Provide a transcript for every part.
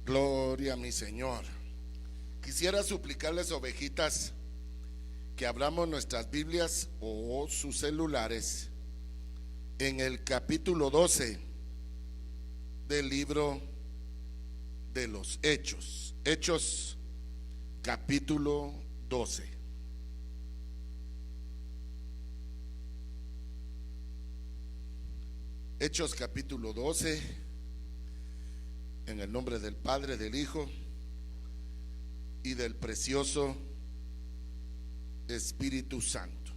Gloria a mi Señor. Quisiera suplicarles, ovejitas, que abramos nuestras Biblias o sus celulares en el capítulo 12 del libro de los Hechos. Hechos capítulo 12. Hechos capítulo 12, en el nombre del Padre, del Hijo y del precioso Espíritu Santo.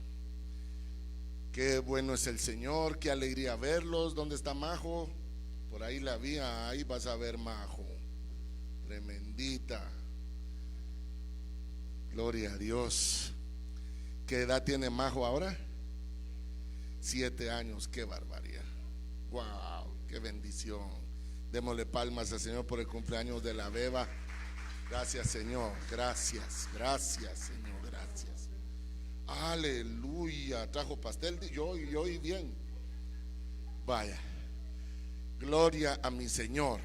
Qué bueno es el Señor, qué alegría verlos. ¿Dónde está Majo? Por ahí la vi, ahí vas a ver Majo, tremendita. Gloria a Dios. ¿Qué edad tiene Majo ahora? 7 años, qué barbaridad. Wow, qué bendición. Démosle palmas al Señor por el cumpleaños de la beba. Gracias, Señor, gracias Señor, gracias. Aleluya, trajo pastel, yo oí bien. Vaya, gloria a mi Señor.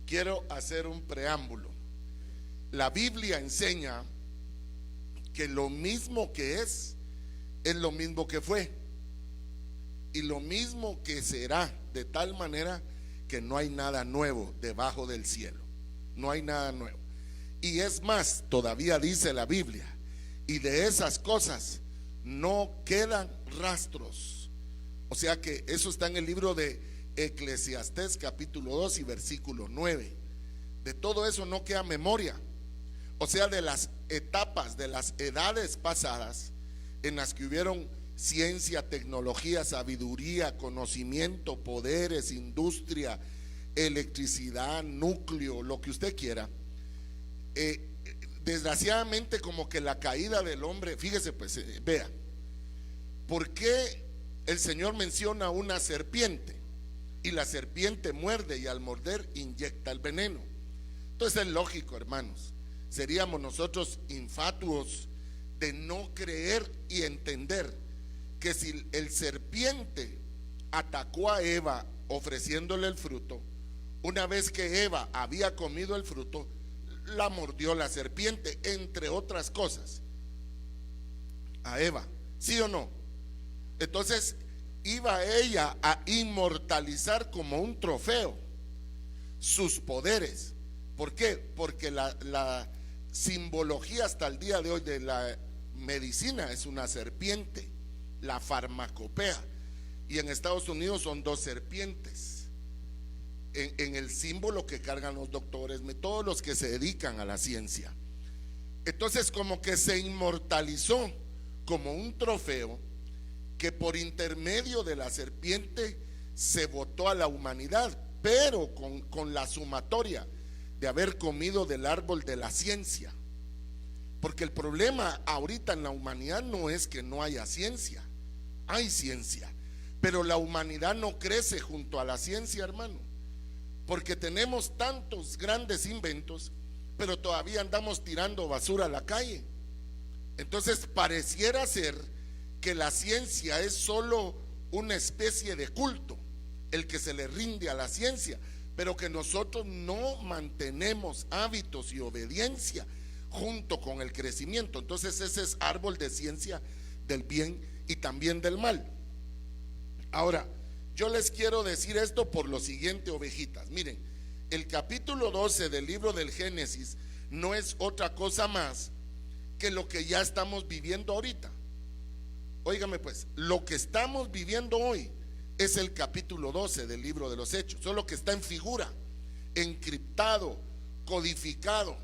Quiero hacer un preámbulo. La Biblia enseña que lo mismo que es lo mismo que fue, y lo mismo que será, de tal manera que no hay nada nuevo debajo del cielo. No hay nada nuevo. Y es más, todavía dice la Biblia, y de esas cosas no quedan rastros. O sea que eso está en el libro de Eclesiastés capítulo 2 y versículo 9. De todo eso no queda memoria. O sea, de las etapas, de las edades pasadas en las que hubieron ciencia, tecnología, sabiduría, conocimiento, poderes, industria, electricidad, núcleo, lo que usted quiera. Desgraciadamente, como que la caída del hombre, fíjese pues, vea, ¿por qué el Señor menciona una serpiente? Y la serpiente muerde, y al morder inyecta el veneno. Entonces es lógico, hermanos, seríamos nosotros infatuos de no creer y entender que si el serpiente atacó a Eva ofreciéndole el fruto, una vez que Eva había comido el fruto, la mordió la serpiente, entre otras cosas, a Eva, ¿sí o no? Entonces iba ella a inmortalizar como un trofeo sus poderes. ¿Por qué? Porque la simbología hasta el día de hoy de la medicina es una serpiente, la farmacopea, y en Estados Unidos son 2 serpientes en el símbolo que cargan los doctores, todos los que se dedican a la ciencia. Entonces como que se inmortalizó como un trofeo que por intermedio de la serpiente se votó a la humanidad, pero con la sumatoria de haber comido del árbol de la ciencia. Porque el problema ahorita en la humanidad no es que no haya ciencia, hay ciencia, pero la humanidad no crece junto a la ciencia, hermano, porque tenemos tantos grandes inventos, pero todavía andamos tirando basura a la calle. Entonces pareciera ser que la ciencia es solo una especie de culto, el que se le rinde a la ciencia, pero que nosotros no mantenemos hábitos y obediencia junto con el crecimiento. Entonces ese es árbol de ciencia del bien y también del mal. Ahora, yo les quiero decir esto por lo siguiente, ovejitas. Miren, el capítulo 12 del libro del Génesis no es otra cosa más que lo que ya estamos viviendo ahorita. Óigame pues, lo que estamos viviendo hoy es el capítulo 12 del libro de los Hechos, solo que está en figura, encriptado, codificado,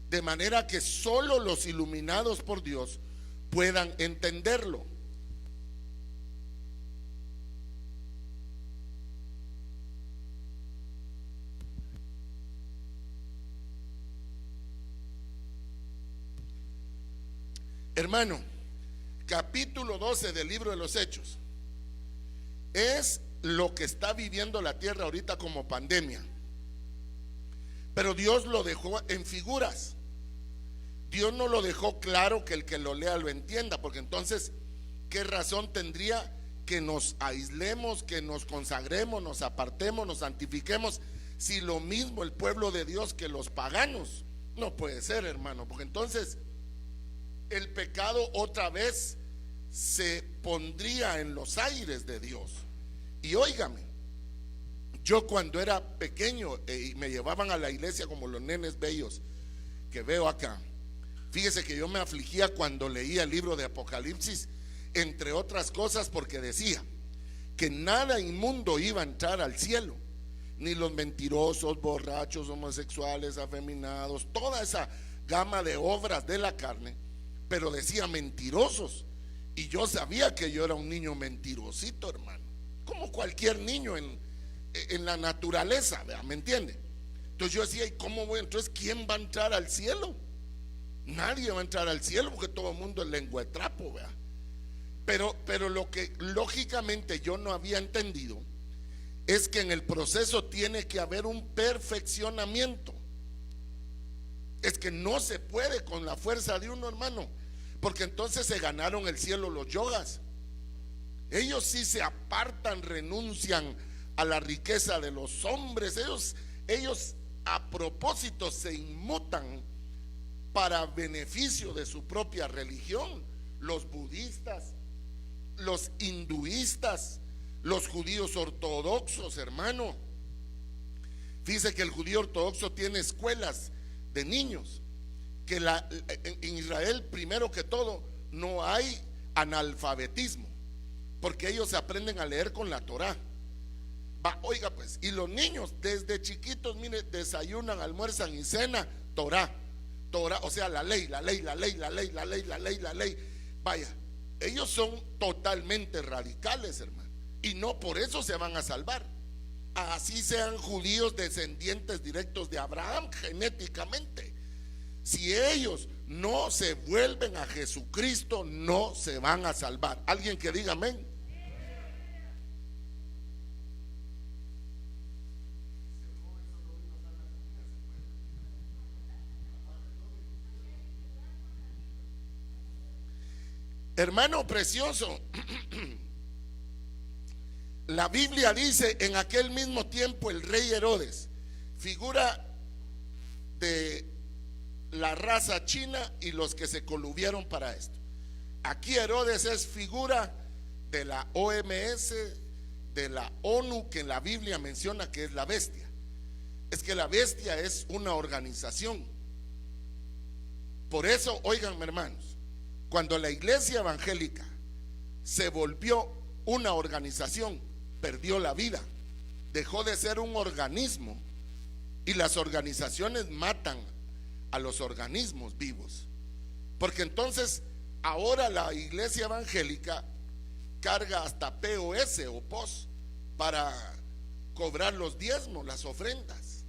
de manera que solo los iluminados por Dios puedan entenderlo. Hermano, capítulo 12 del libro de los Hechos es lo que está viviendo la tierra ahorita como pandemia, pero Dios lo dejó en figuras. Dios no lo dejó claro que el que lo lea lo entienda, porque entonces ¿qué razón tendría que nos aislemos, que nos consagremos, nos apartemos, nos santifiquemos, Si lo mismo el pueblo de Dios que los paganos, no puede ser, hermano, porque entonces el pecado otra vez se pondría en los aires de Dios. Y óigame, yo cuando era pequeño y me llevaban a la iglesia como los nenes bellos que veo acá, fíjese que yo me afligía cuando leía el libro de Apocalipsis, entre otras cosas porque decía que nada inmundo iba a entrar al cielo, ni los mentirosos, borrachos, homosexuales, afeminados, toda esa gama de obras de la carne, pero decía mentirosos. Y yo sabía que yo era un niño mentirosito, hermano, como cualquier niño en la naturaleza, ¿verdad? ¿Me entiende? Entonces yo decía, ¿y cómo voy? Entonces, ¿quién va a entrar al cielo? Nadie va a entrar al cielo porque todo el mundo es lengua de trapo, ¿verdad? Pero lo que lógicamente yo no había entendido es que en el proceso tiene que haber un perfeccionamiento. Es que no se puede con la fuerza de uno, hermano, porque entonces se ganaron el cielo los yogas. Ellos sí se apartan, renuncian a la riqueza de los hombres. Ellos a propósito se inmutan para beneficio de su propia religión. Los budistas, los hinduistas, los judíos ortodoxos, hermano. Fíjese que el judío ortodoxo tiene escuelas de niños, que en Israel, primero que todo, no hay analfabetismo, porque ellos aprenden a leer con la Torá. Oiga pues, y los niños desde chiquitos, mire, desayunan, almuerzan y cena Torá, o sea, la ley. Vaya, ellos son totalmente radicales, hermano, y no por eso se van a salvar. Así sean judíos descendientes directos de Abraham genéticamente, si ellos no se vuelven a Jesucristo, no se van a salvar. Alguien que diga amén. Hermano precioso, la Biblia dice: en aquel mismo tiempo el rey Herodes, figura de la raza china y los que se coluvieron para esto. Aquí Herodes es figura de la OMS, de la ONU, que en la Biblia menciona que es la bestia. Es que la bestia es una organización. Por eso, óiganme, hermanos, cuando la iglesia evangélica se volvió una organización, perdió la vida, dejó de ser un organismo, y las organizaciones matan a los organismos vivos, porque entonces ahora la iglesia evangélica carga hasta POS o POS para cobrar los diezmos, las ofrendas,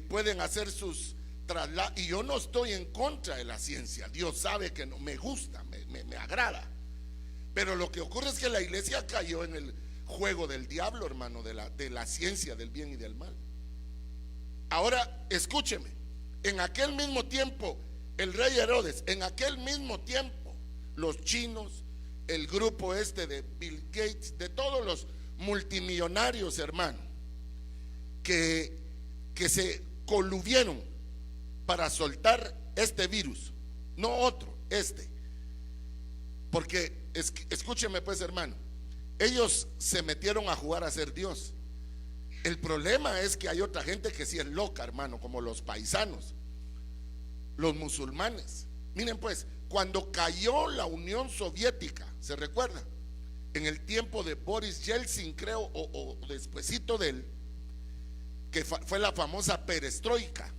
pueden hacer sus traslados. Y yo no estoy en contra de la ciencia, Dios sabe que no me gusta, me agrada, pero lo que ocurre es que la iglesia cayó en el juego del diablo, hermano, de la ciencia del bien y del mal. Ahora escúcheme, en aquel mismo tiempo el rey Herodes, en aquel mismo tiempo los chinos, el grupo de Bill Gates, de todos los multimillonarios, hermano, que se coluvieron para soltar este virus, no otro, porque escúcheme pues, hermano, ellos se metieron a jugar a ser Dios. El problema es que hay otra gente que sí es loca, hermano, como los paisanos, los musulmanes. Miren pues, cuando cayó la Unión Soviética, ¿se recuerda? En el tiempo de Boris Yeltsin, creo, o despuesito de él, que fue la famosa perestroika.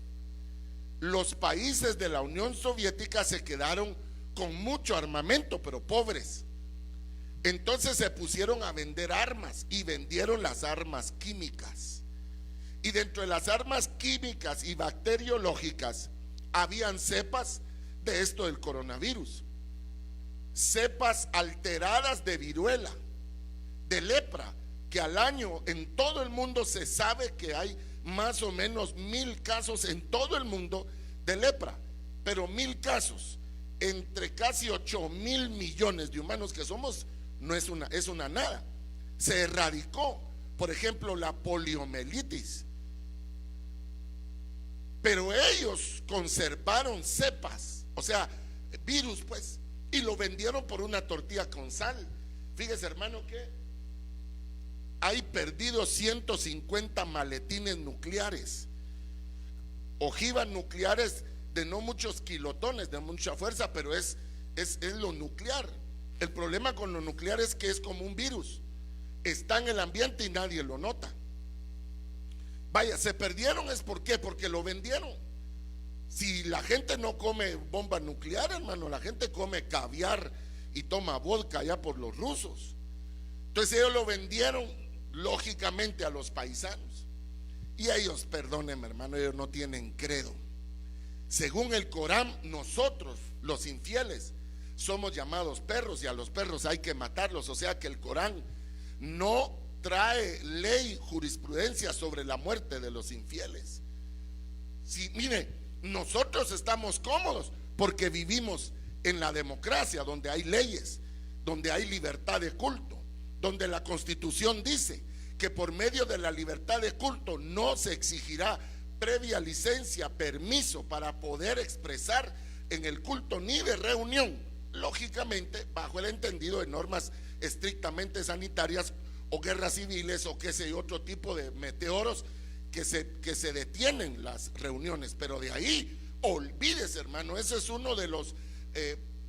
Los países de la Unión Soviética se quedaron con mucho armamento, pero pobres. Entonces se pusieron a vender armas y vendieron las armas químicas. Y dentro de las armas químicas y bacteriológicas habían cepas de esto del coronavirus, cepas alteradas de viruela, de lepra, que al año en todo el mundo se sabe que hay más o menos 1000 casos en todo el mundo de lepra, pero 1000 casos entre casi 8,000 millones de humanos que somos, no es una nada. Se erradicó, por ejemplo, la poliomielitis, pero ellos conservaron cepas, o sea, virus pues, y lo vendieron por una tortilla con sal. Fíjese, hermano, que hay perdidos 150 maletines nucleares, ojivas nucleares de no muchos kilotones, de mucha fuerza, pero es lo nuclear. El problema con lo nuclear es que es como un virus, está en el ambiente y nadie lo nota. Vaya, se perdieron, ¿es por qué? Porque lo vendieron. Si la gente no come bomba nuclear, hermano, la gente come caviar y toma vodka allá por los rusos. Entonces ellos lo vendieron lógicamente a los paisanos, y ellos, perdónenme, hermano, ellos no tienen credo. Según el Corán, nosotros los infieles somos llamados perros, y a los perros hay que matarlos. O sea que el Corán no trae ley, jurisprudencia sobre la muerte de los infieles. Si, mire, nosotros estamos cómodos porque vivimos en la democracia, donde hay leyes, donde hay libertad de culto, donde la Constitución dice que por medio de la libertad de culto no se exigirá previa licencia, permiso para poder expresar en el culto ni de reunión, lógicamente bajo el entendido de normas estrictamente sanitarias o guerras civiles o qué sé yo, otro tipo de meteoros que se detienen las reuniones. Pero de ahí, olvídese, hermano, ese es uno de los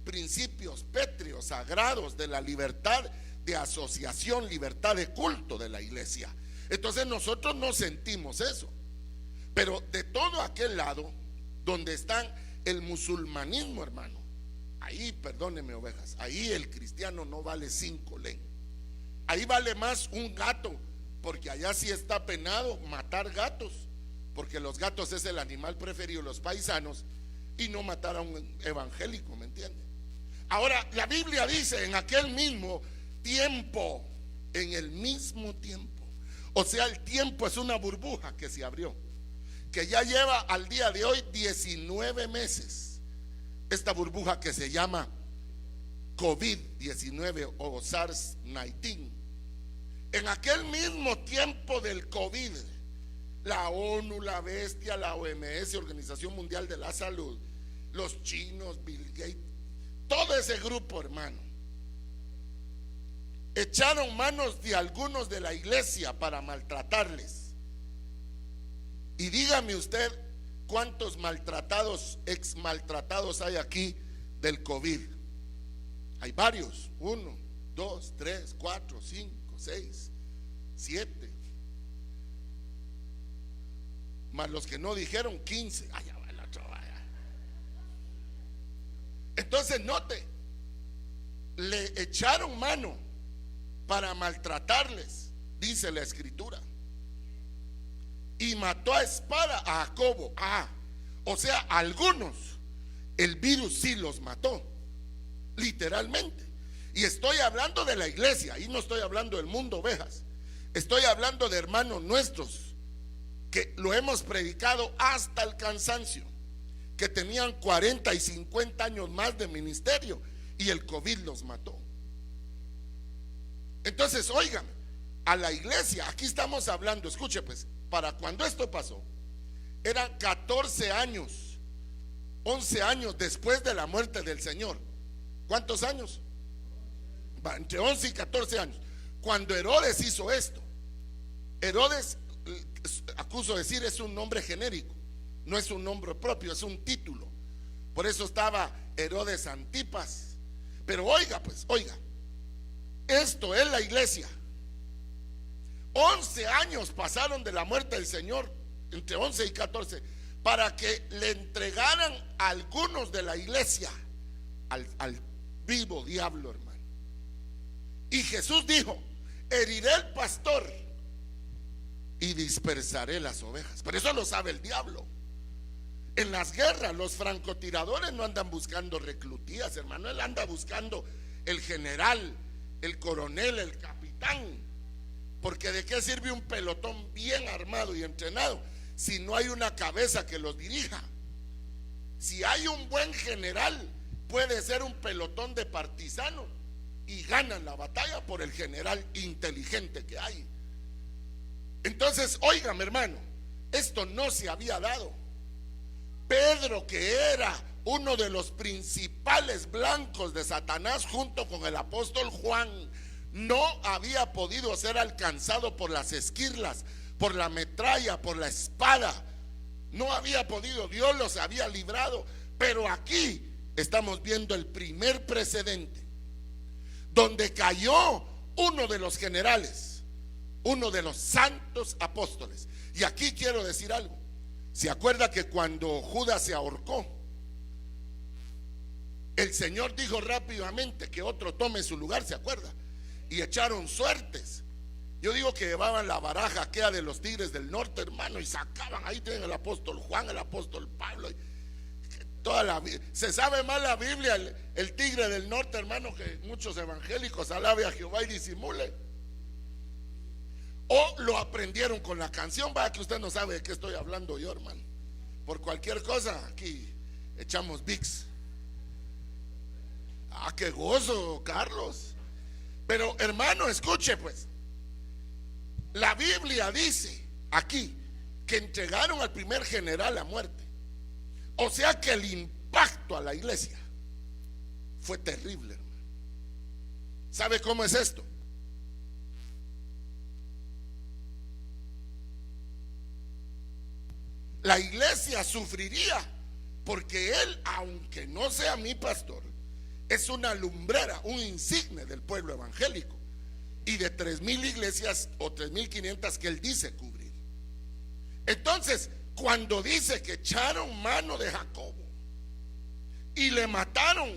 principios pétreos, sagrados de la libertad de asociación, libertad de culto de la iglesia. Entonces nosotros no sentimos eso. Pero de todo aquel lado donde están el musulmanismo, hermano, ahí, perdónenme, ovejas, ahí el cristiano no vale 5 len. Ahí vale más un gato, porque allá sí está penado matar gatos, porque los gatos es el animal preferido de los paisanos, y no matar a un evangélico, ¿me entiende? Ahora, la Biblia dice en aquel mismo tiempo, en el mismo tiempo, o sea, el tiempo es una burbuja que se abrió, que ya lleva al día de hoy 19 meses, esta burbuja que se llama COVID-19 o SARS-19. En aquel mismo tiempo del COVID, la ONU, la bestia, la OMS, Organización Mundial de la Salud, los chinos, Bill Gates, todo ese grupo, hermano, echaron manos de algunos de la iglesia para maltratarles. Y dígame usted cuántos maltratados, ex maltratados hay aquí del COVID. Hay varios, 1, 2, 3, 4, 5, 6, 7, más los que no dijeron 15. Allá va el otro, vaya. Entonces note, le echaron mano para maltratarles, dice la escritura, y mató a espada a Jacobo. O sea, algunos el virus sí los mató, literalmente. Y estoy hablando de la iglesia, y no estoy hablando del mundo, ovejas. Estoy hablando de hermanos nuestros que lo hemos predicado hasta el cansancio, que tenían 40 y 50 años más de ministerio y el COVID los mató. Entonces, óigame, a la iglesia, aquí estamos hablando, escuche pues, para cuando esto pasó, eran 14 años, 11 años después de la muerte del Señor. ¿Cuántos años? Entre 11 y 14 años. Cuando Herodes hizo esto, Herodes, acuso de decir, es un nombre genérico, no es un nombre propio, es un título. Por eso estaba Herodes Antipas. Pero oiga pues, oiga, esto es la iglesia. 11 años pasaron de la muerte del Señor, entre 11 y 14, para que le entregaran a algunos de la iglesia al vivo diablo, hermano. Y Jesús dijo: heriré el pastor y dispersaré las ovejas. Pero eso lo sabe el diablo. En las guerras los francotiradores no andan buscando reclutías, hermano. Él anda buscando el general, el coronel, el capitán. Porque ¿de qué sirve un pelotón bien armado y entrenado si no hay una cabeza que los dirija? Si hay un buen general, puede ser un pelotón de partisanos y ganan la batalla por el general inteligente que hay. Entonces, óigame, hermano, esto no se había dado. Pedro, que era uno de los principales blancos de Satanás junto con el apóstol Juan, no había podido ser alcanzado por las esquirlas, por la metralla, por la espada. No había podido, Dios los había librado. Pero aquí estamos viendo el primer precedente donde cayó uno de los generales, uno de los santos apóstoles. Y aquí quiero decir algo. ¿Se acuerda que cuando Judas se ahorcó, el Señor dijo rápidamente que otro tome su lugar? ¿Se acuerda? Y echaron suertes. Yo digo que llevaban la baraja aquella de los tigres del norte, hermano, y sacaban. Ahí tienen el apóstol Juan, el apóstol Pablo. Se sabe más la Biblia, el tigre del norte, hermano, que muchos evangélicos. Alabe a Jehová y disimule. O lo aprendieron con la canción. Vaya que usted no sabe de qué estoy hablando yo, hermano. Por cualquier cosa aquí echamos VIX. Ah, qué gozo, Carlos. Pero hermano, escuche pues. La Biblia dice aquí que entregaron al primer general a muerte. O sea que el impacto a la iglesia fue terrible, hermano. ¿Sabe cómo es esto? La iglesia sufriría porque él, aunque no sea mi pastor, es una lumbrera, un insigne del pueblo evangélico y de 3,000 iglesias o 3,500 que él dice cubrir. Entonces, cuando dice que echaron mano de Jacobo y le mataron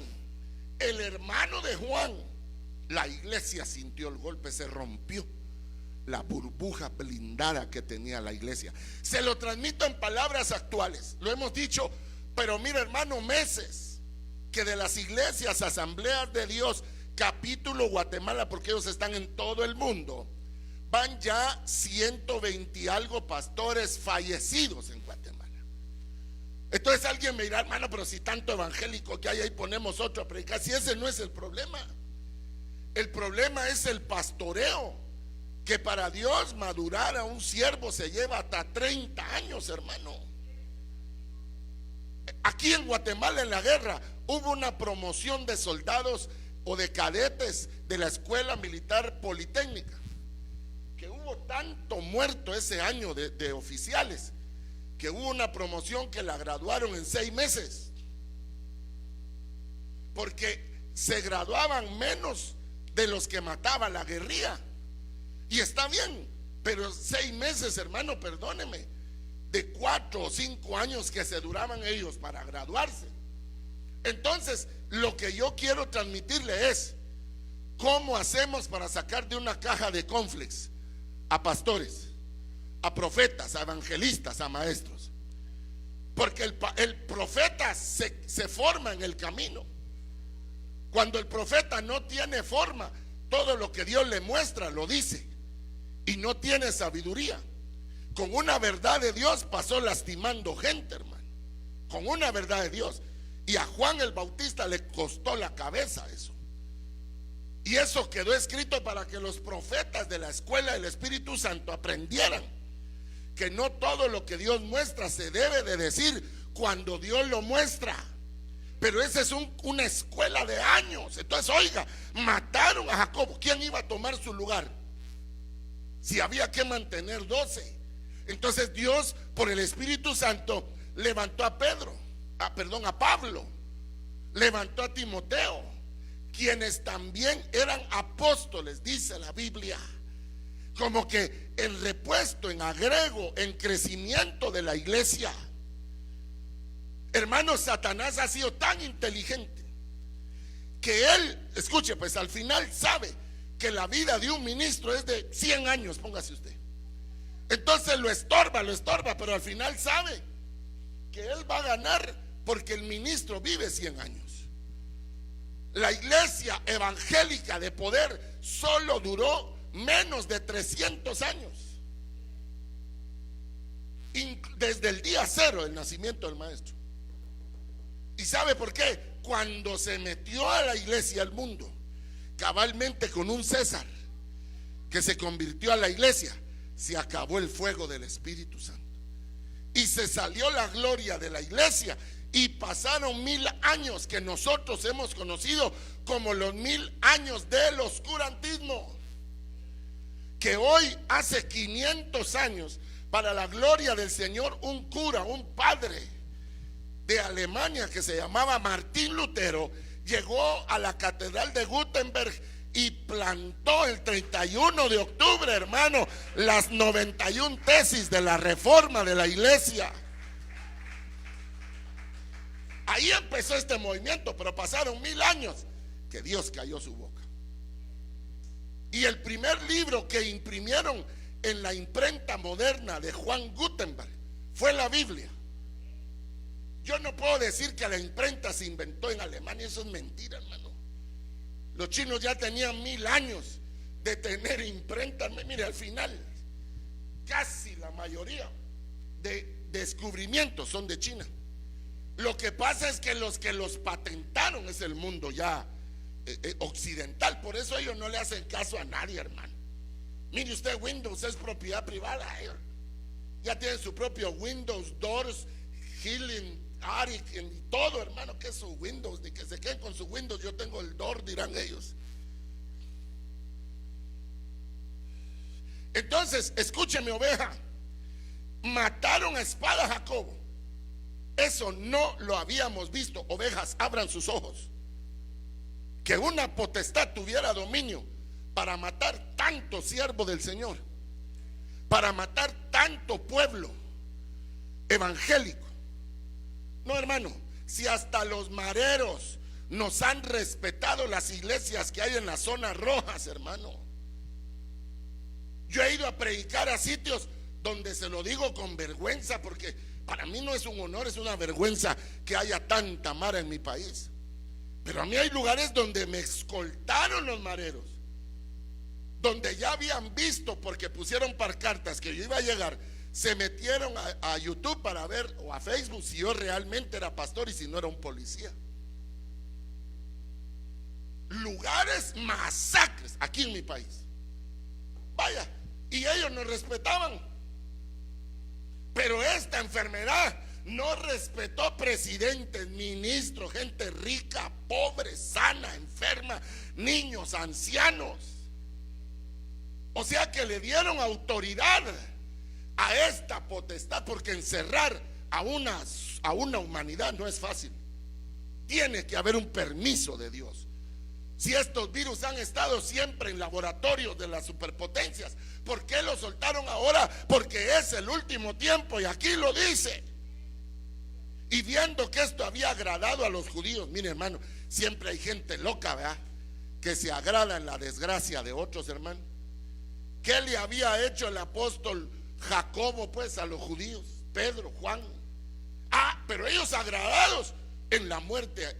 el hermano de Juan, la iglesia sintió el golpe, se rompió la burbuja blindada que tenía la iglesia. Se lo transmito en palabras actuales, lo hemos dicho, pero mira, hermano, meses que de las iglesias, asambleas de Dios, capítulo Guatemala, porque ellos están en todo el mundo, van ya 120 y algo pastores fallecidos en Guatemala. Entonces alguien me dirá, hermano, pero si tanto evangélico que hay, ahí ponemos otro a predicar. Si ese no es el problema. El problema es el pastoreo, que para Dios madurar a un siervo se lleva hasta 30 años, hermano. Aquí en Guatemala, en la guerra, hubo una promoción de soldados o de cadetes de la Escuela Militar Politécnica, que hubo tanto muerto ese año de oficiales, que hubo una promoción que la graduaron en 6 meses, porque se graduaban menos de los que mataban la guerrilla. Y está bien, pero 6 meses, hermano, perdóneme, de 4 o 5 años que se duraban ellos para graduarse. Entonces, lo que yo quiero transmitirle es cómo hacemos para sacar de una caja de cornflakes a pastores, a profetas, a evangelistas, a maestros. Porque el profeta se forma en el camino. Cuando el profeta no tiene forma, todo lo que Dios le muestra lo dice, y no tiene sabiduría. Con una verdad de Dios pasó lastimando gente, hermano, con una verdad de Dios. Y a Juan el Bautista le costó la cabeza eso. Y eso quedó escrito para que los profetas de la escuela del Espíritu Santo aprendieran que no todo lo que Dios muestra se debe de decir cuando Dios lo muestra. Pero esa es una escuela de años. Entonces, oiga, mataron a Jacobo. ¿Quién iba a tomar su lugar? Si había que mantener 12. Entonces Dios, por el Espíritu Santo, levantó a Pablo, levantó a Timoteo, quienes también eran apóstoles, dice la Biblia, como que en repuesto, en agrego, en crecimiento de la iglesia. Hermanos, Satanás ha sido tan inteligente que él, escuche, pues al final sabe que la vida de un ministro es de 100 años, póngase usted. Entonces lo estorba, pero al final sabe que él va a ganar porque el ministro vive 100 años. La iglesia evangélica de poder solo duró menos de 300 años, desde el día 0 del nacimiento del maestro. ¿Y sabe por qué? Cuando se metió a la iglesia al mundo, cabalmente con un César que se convirtió a la iglesia, se acabó el fuego del Espíritu Santo. y se salió la gloria de la iglesia. Y pasaron 1000 años que nosotros hemos conocido como los 1000 años del oscurantismo. Que hoy, hace 500 años, para la gloria del Señor, un cura, un padre de Alemania que se llamaba Martín Lutero, llegó a la catedral de Gutenberg y plantó el 31 de octubre, hermano, las 91 tesis de la reforma de la iglesia. Ahí empezó este movimiento, pero pasaron 1000 años que Dios cayó su boca. Y el primer libro que imprimieron en la imprenta moderna de Juan Gutenberg fue la Biblia. Yo no puedo decir que la imprenta se inventó en Alemania, eso es mentira, hermano. Los chinos ya tenían 1000 años de tener imprenta. Mire, al final casi la mayoría de descubrimientos son de China. Lo que pasa es que los patentaron es el mundo ya occidental. Por eso ellos no le hacen caso a nadie, hermano. Mire usted, Windows es propiedad privada. Ya tienen su propio Windows, Doors, Healing, Aric y todo, hermano. Que es su Windows, ni que se queden con su Windows. Yo tengo el Door, dirán ellos. Entonces, escúcheme, oveja. Mataron a espada a Jacobo. Eso no lo habíamos visto. Ovejas, abran sus ojos. Que una potestad tuviera dominio para matar tanto siervo del Señor, para matar tanto pueblo evangélico. No, hermano, si hasta los mareros nos han respetado las iglesias que hay en las zonas rojas, hermano. Yo he ido a predicar a sitios donde se lo digo con vergüenza, porque para mí no es un honor, es una vergüenza que haya tanta mara en mi país. Pero a mí hay lugares donde me escoltaron los mareros, donde ya habían visto, porque pusieron pancartas que yo iba a llegar, se metieron a YouTube para ver, o a Facebook, si yo realmente era pastor y si no era un policía. Lugares, masacres aquí en mi país. Vaya, y ellos nos respetaban. Pero esta enfermedad no respetó presidentes, ministros, gente rica, pobre, sana, enferma, niños, ancianos. O sea que le dieron autoridad a esta potestad, porque encerrar a una humanidad no es fácil. Tiene que haber un permiso de Dios. Si estos virus han estado siempre en laboratorios de las superpotencias, ¿por qué lo soltaron ahora? Porque es el último tiempo y aquí lo dice. Y viendo que esto había agradado a los judíos, mire, hermano, siempre hay gente loca, ¿verdad?, que se agrada en la desgracia de otros, hermano. ¿Qué le había hecho el apóstol Jacobo pues a los judíos? Pedro, Juan. Pero ellos agradados en la muerte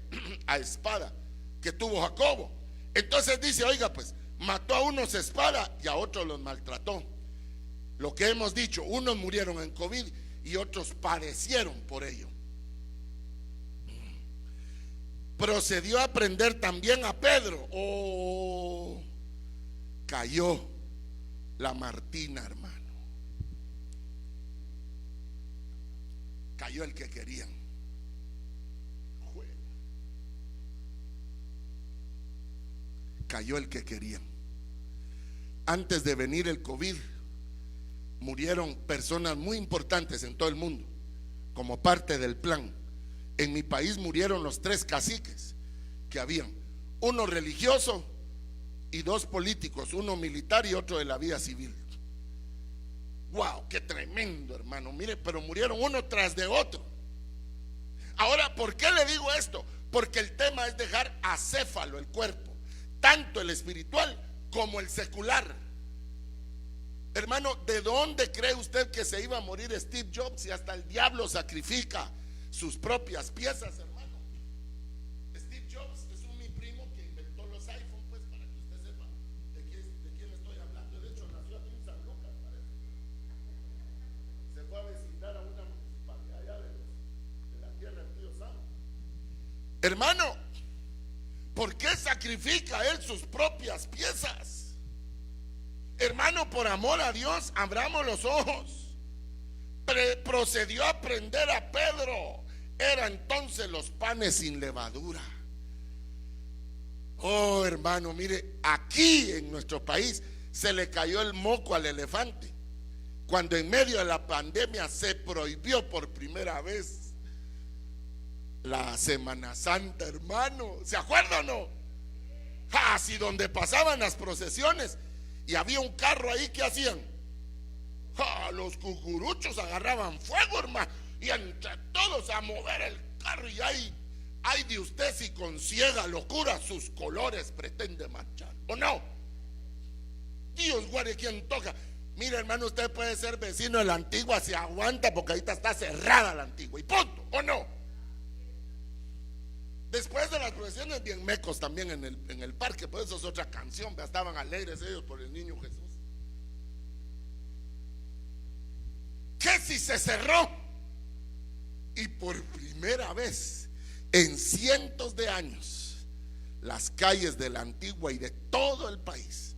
a espada que tuvo Jacobo. Entonces dice, oiga, pues mató a unos a espada y a otros los maltrató. Lo que hemos dicho, unos murieron en COVID y otros padecieron por ello. Procedió a prender también a Pedro. Cayó la Martina, hermano. Cayó el que querían. Cayó el que querían. Antes de venir el COVID, murieron personas muy importantes en todo el mundo como parte del plan. En mi país murieron los 3 caciques que habían, uno religioso y 2 políticos, uno militar y otro de la vida civil. Wow, qué tremendo, hermano. Mire, pero murieron uno tras de otro. Ahora, ¿por qué le digo esto? Porque el tema es dejar acéfalo el cuerpo, tanto el espiritual como el secular. Hermano, ¿de dónde cree usted que se iba a morir Steve Jobs si hasta el diablo sacrifica sus propias piezas, hermano? Steve Jobs es mi primo que inventó los iPhones, pues, para que usted sepa de quién estoy hablando. De hecho, nació aquí en San Lucas, parece. Se fue a vecinar a una municipalidad allá de la tierra del tío Sam. Hermano, ¿por qué sacrifica él sus propias piezas? Hermano, por amor a Dios, abramos los ojos. procedió a prender a Pedro. Era entonces los panes sin levadura. Oh, hermano, mire, aquí en nuestro país se le cayó el moco al elefante cuando en medio de la pandemia se prohibió por primera vez la Semana Santa, hermano. ¿Se acuerdan o no? Así donde pasaban las procesiones y había un carro ahí, ¿qué hacían? Los cucuruchos agarraban fuego, hermano, y entre todos a mover el carro. Y ay de usted si con ciega locura sus colores pretende manchar, ¿o no? Dios guarde quien toca. Mira, hermano, usted puede ser vecino de la Antigua, se aguanta porque ahorita está cerrada la Antigua y punto, ¿o no? Después de las procesiones bien mecos también en el parque, pues eso es otra canción, estaban alegres ellos por el niño Jesús. ¿Qué si se cerró? Y por primera vez en cientos de años las calles de la Antigua y de todo el país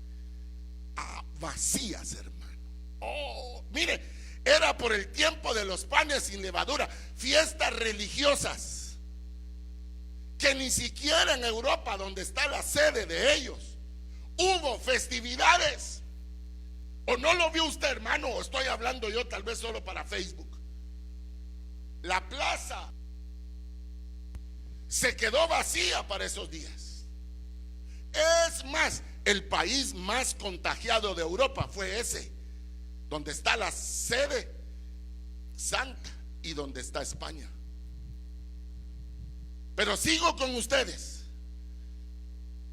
vacías, hermano. Oh, mire, era por el tiempo de los panes sin levadura, fiestas religiosas que ni siquiera en Europa, donde está la sede de ellos, hubo festividades. ¿O no lo vio usted, hermano? ¿O estoy hablando yo tal vez solo para Facebook? La plaza se quedó vacía para esos días. Es más, el país más contagiado de Europa fue ese, donde está la sede santa y donde está España. Pero sigo con ustedes.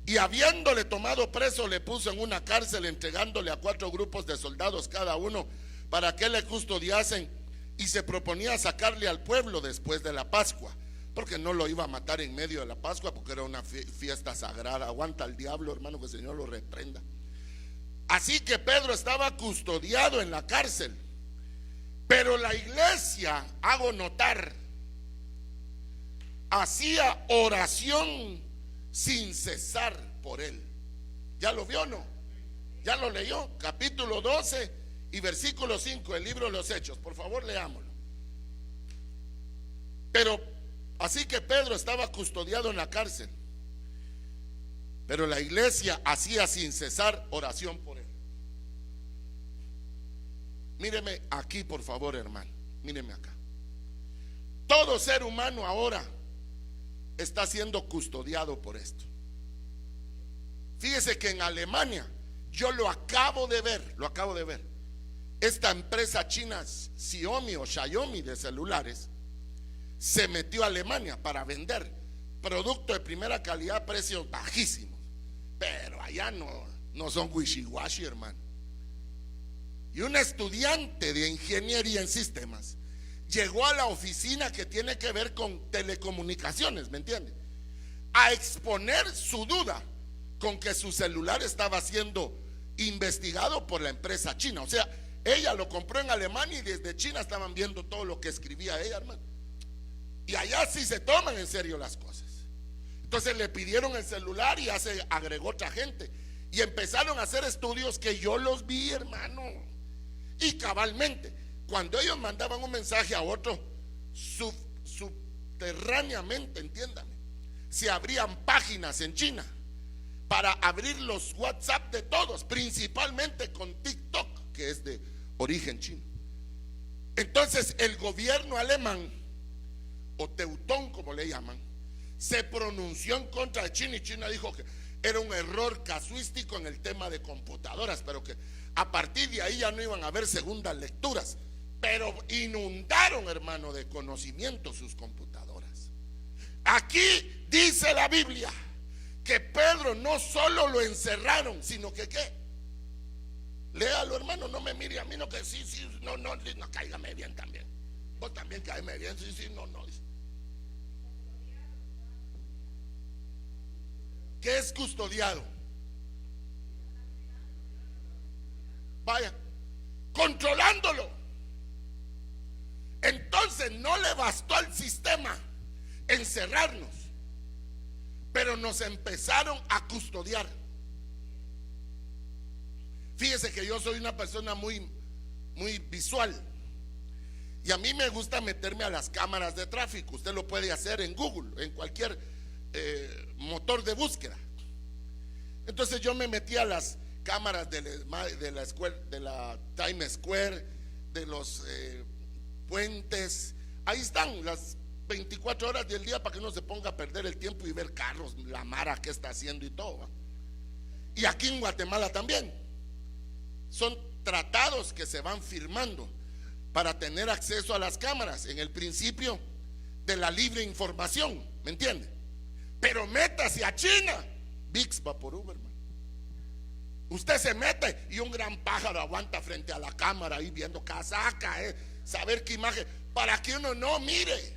Y habiéndole tomado preso, le puso en una cárcel, entregándole a 4 grupos de soldados cada uno para que le custodiasen, y se proponía sacarle al pueblo después de la Pascua, porque no lo iba a matar en medio de la Pascua, porque era una fiesta sagrada. Aguanta al diablo, hermano, que el Señor lo reprenda. Así que Pedro estaba custodiado en la cárcel, pero la iglesia, hago notar, hacía oración sin cesar por él. ¿Ya lo vio o no? ¿Ya lo leyó? Capítulo 12 y versículo 5 del libro de los Hechos. Por favor, leámoslo. Pero así que Pedro estaba custodiado en la cárcel, pero la iglesia hacía sin cesar oración por él. Míreme aquí, por favor, hermano. Míreme acá. Todo ser humano ahora está siendo custodiado por esto. Fíjese que en Alemania, yo lo acabo de ver. Esta empresa china Xiaomi o Xiaomi de celulares se metió a Alemania para vender producto de primera calidad a precios bajísimos. Pero allá no son wishy-washy, hermano. Y un estudiante de ingeniería en sistemas llegó a la oficina que tiene que ver con telecomunicaciones, ¿me entiende? A exponer su duda con que su celular estaba siendo investigado por la empresa china. O sea, ella lo compró en Alemania y desde China estaban viendo todo lo que escribía ella, hermano. Y allá sí se toman en serio las cosas. Entonces le pidieron el celular y ya se agregó otra gente. Y empezaron a hacer estudios que yo los vi, hermano. Y cabalmente, cuando ellos mandaban un mensaje a otro, subterráneamente, entiéndame, se abrían páginas en China para abrir los WhatsApp de todos, principalmente con TikTok, que es de origen chino. Entonces el gobierno alemán, o Teutón como le llaman, se pronunció en contra de China, y China dijo que era un error casuístico en el tema de computadoras, pero que a partir de ahí ya no iban a haber segundas lecturas. Pero inundaron, hermano, de conocimiento sus computadoras. Aquí dice la Biblia que Pedro no solo lo encerraron, sino que ¿qué? Léalo, hermano, no me mire a mí, no, que sí, no, cáigame bien también. Vos también cáigame bien, sí, no. ¿Qué es custodiado? Vaya, controlándolo. Entonces no le bastó al sistema encerrarnos, pero nos empezaron a custodiar. Fíjese que yo soy una persona muy visual, Y a mí me gusta meterme a las cámaras de tráfico. Usted lo puede hacer en Google, en cualquier motor de búsqueda. Entonces yo me metí a las cámaras de la Times Square, de los puentes. Ahí están las 24 horas del día para que uno se ponga a perder el tiempo y ver carros, la mara que está haciendo y todo, ¿va? Y aquí en Guatemala también. Son tratados que se van firmando para tener acceso a las cámaras en el principio de la libre información, ¿me entiende? Pero métase a China, VIX va por Uber, man. Usted se mete y un gran pájaro aguanta frente a la cámara ahí viendo casaca, saber qué imagen, para que uno no mire.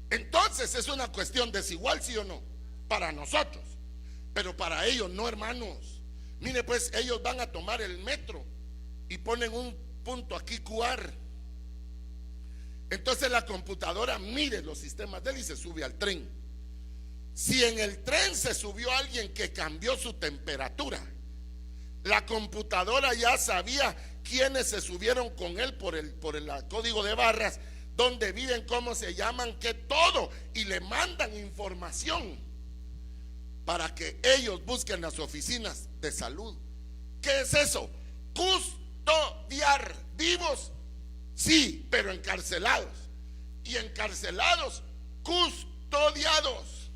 Entonces es una cuestión desigual, sí o no, para nosotros, pero para ellos no, hermanos. Mire, pues ellos van a tomar el metro y ponen un punto aquí QR. Entonces la computadora mide los sistemas de él y se sube al tren. Si en el tren se subió alguien que cambió su temperatura, la computadora ya sabía quiénes se subieron con él por el código de barras, dónde viven, cómo se llaman, qué todo, y le mandan información para que ellos busquen las oficinas de salud. ¿Qué es eso? Custodiar vivos, sí, pero encarcelados. Y encarcelados, custodiados.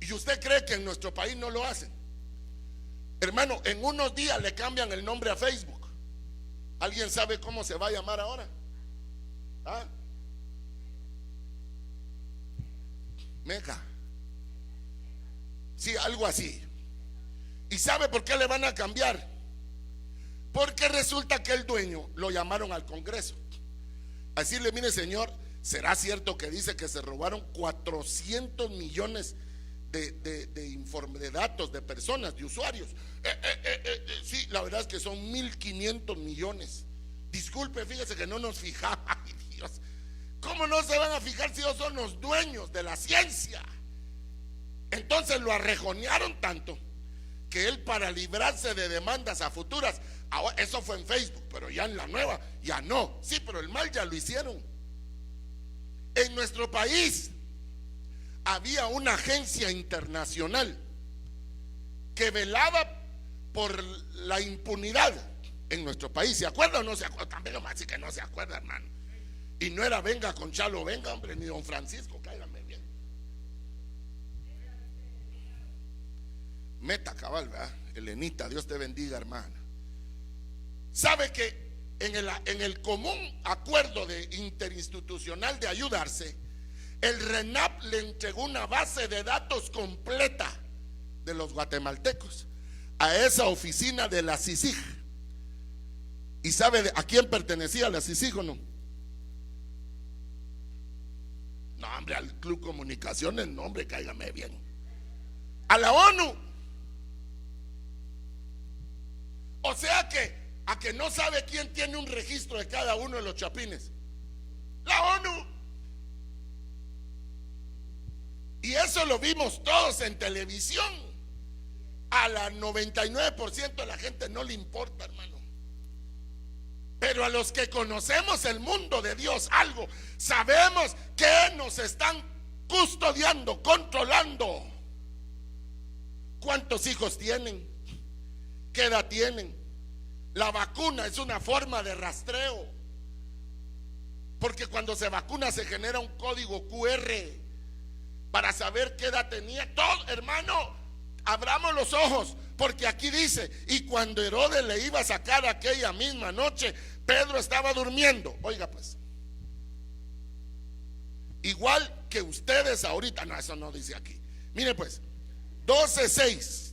¿Y usted cree que en nuestro país no lo hacen? Hermano, en unos días le cambian el nombre a Facebook. ¿Alguien sabe cómo se va a llamar ahora? ¿Ah? Mega. Sí, algo así. ¿Y sabe por qué le van a cambiar? Porque resulta que el dueño lo llamaron al Congreso a decirle: mire, señor, ¿será cierto que dice que se robaron 400 millones de datos de personas, de usuarios? Sí, la verdad es que son 1.500 millones. Disculpe, fíjese que no nos fijamos. Ay, Dios, ¿cómo no se van a fijar si ellos son los dueños de la ciencia? Entonces lo arrejonearon tanto que él, para librarse de demandas a futuras, ahora, eso fue en Facebook, pero ya en la nueva ya no. Sí, pero el mal ya lo hicieron. En nuestro país había una agencia internacional que velaba por la impunidad en nuestro país. ¿Se acuerda o no se acuerda? También lo más así que no se acuerda, hermano. Y no era venga con Chalo, venga, hombre, ni don Francisco, cáigame bien. Meta cabal, ¿verdad? Elenita, Dios te bendiga, hermana. ¿Sabe que en el común acuerdo interinstitucional de ayudarse, el RENAP le entregó una base de datos completa de los guatemaltecos a esa oficina de la CICIG? ¿Y sabe a quién pertenecía la CICIG o no? No, hombre, al Club Comunicaciones, no, hombre, cáigame bien. A la ONU. O sea que a que no sabe quién tiene un registro de cada uno de los chapines. La ONU. Y eso lo vimos todos en televisión. A la 99% de la gente no le importa, hermano. Pero a los que conocemos el mundo de Dios algo, sabemos que nos están custodiando, controlando. ¿Cuántos hijos tienen? ¿Qué edad tienen? La vacuna es una forma de rastreo, porque cuando se vacuna se genera un código QR para saber qué edad tenía. Todo, hermano, abramos los ojos, porque aquí dice: y cuando Herodes le iba a sacar aquella misma noche, Pedro estaba durmiendo. Oiga, pues, igual que ustedes ahorita. No, eso no dice aquí. Mire pues, 12:6.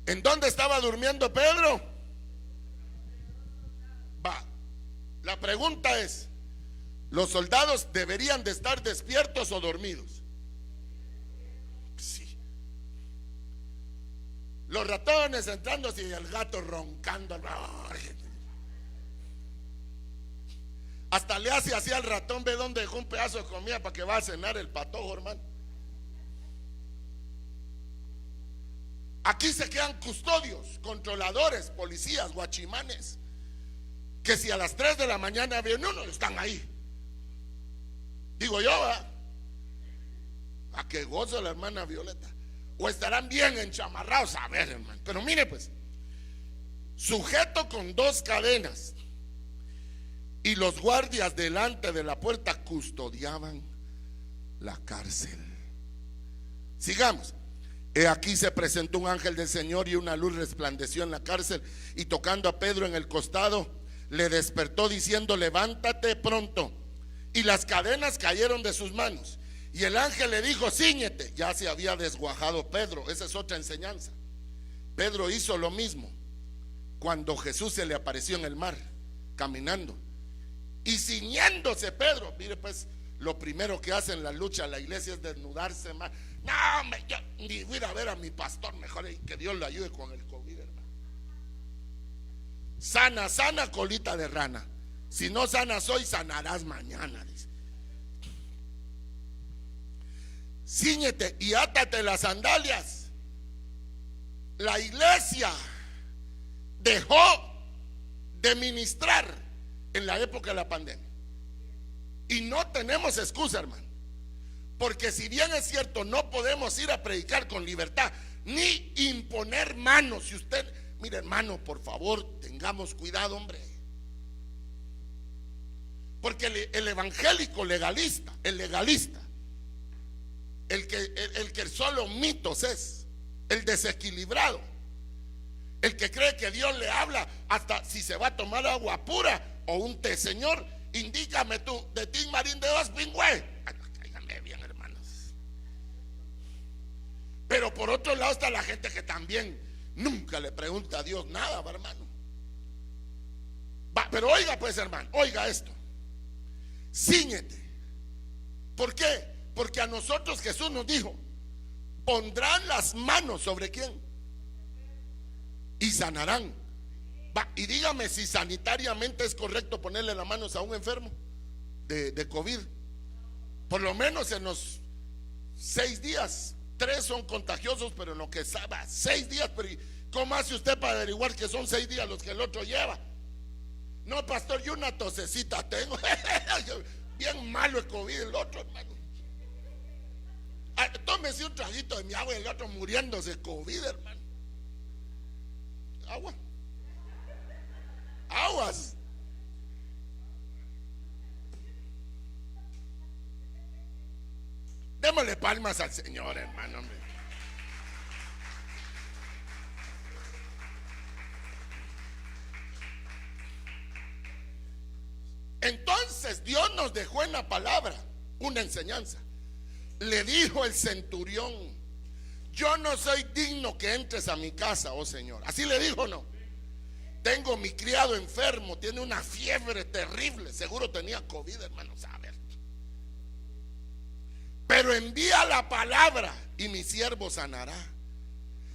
¿En dónde estaba durmiendo Pedro? Va. La pregunta es: ¿los soldados deberían de estar despiertos o dormidos? Sí. Los ratones entrándose y el gato roncando. Hasta le hace así al ratón: ve dónde dejó un pedazo de comida para que va a cenar el patojo, hermano. Aquí se quedan custodios, controladores, policías, guachimanes. Que si a las 3 de la mañana viene uno, están ahí. Digo yo, ¿verdad? A qué gozo la hermana Violeta. O estarán bien enchamarrados, a ver, hermano. Pero mire pues, sujeto con 2 cadenas, y los guardias delante de la puerta custodiaban la cárcel. Sigamos. He aquí se presentó un ángel del Señor y una luz resplandeció en la cárcel, y tocando a Pedro en el costado, le despertó diciendo: levántate pronto. Y las cadenas cayeron de sus manos. Y el ángel le dijo: cíñete. Ya se había desguajado Pedro. Esa es otra enseñanza. Pedro hizo lo mismo cuando Jesús se le apareció en el mar, caminando. Y ciñéndose Pedro, mire pues, lo primero que hace en la lucha la iglesia es desnudarse más. No, yo ni voy a ir a ver a mi pastor, mejor que Dios le ayude con el COVID, hermano. Sana, sana, colita de rana. Si no sanas hoy, sanarás mañana, dice. Cíñete y átate las sandalias. La iglesia dejó de ministrar en la época de la pandemia. Y no tenemos excusa, hermano. Porque si bien es cierto, no podemos ir a predicar con libertad, ni imponer manos. Si usted, mire hermano, por favor, tengamos cuidado, hombre. Porque el evangélico legalista, el legalista, el que solo mitos es, el desequilibrado, el que cree que Dios le habla hasta si se va a tomar agua pura o un té. Señor, indícame tú, de Tim Marín de Dos Pingüe. Cáiganme bien, hermanos. Pero por otro lado está la gente que también nunca le pregunta a Dios nada, va, hermano. Va, pero oiga pues, hermano, oiga esto. Cíñete. ¿Por qué? Porque a nosotros Jesús nos dijo: pondrán las manos sobre quién y sanarán. Va, y dígame si sanitariamente es correcto ponerle las manos a un enfermo de COVID. Por lo menos en los 6 días, 3 son contagiosos, pero en lo que sabe, 6 días. Pero ¿cómo hace usted para averiguar que son 6 días los que el otro lleva? No, pastor, yo una tosecita tengo. Bien malo el COVID el otro, hermano. Tómese un traguito de mi agua y el otro muriéndose de COVID, hermano. Agua. Aguas. Démosle palmas al Señor, hermano, hombre. Entonces Dios nos dejó en la palabra una enseñanza. Le dijo el centurión: yo no soy digno que entres a mi casa, oh Señor. Así le dijo, ¿no? Tengo mi criado enfermo, tiene una fiebre terrible, seguro tenía COVID, hermanos, a ver. Pero envía la palabra y mi siervo sanará.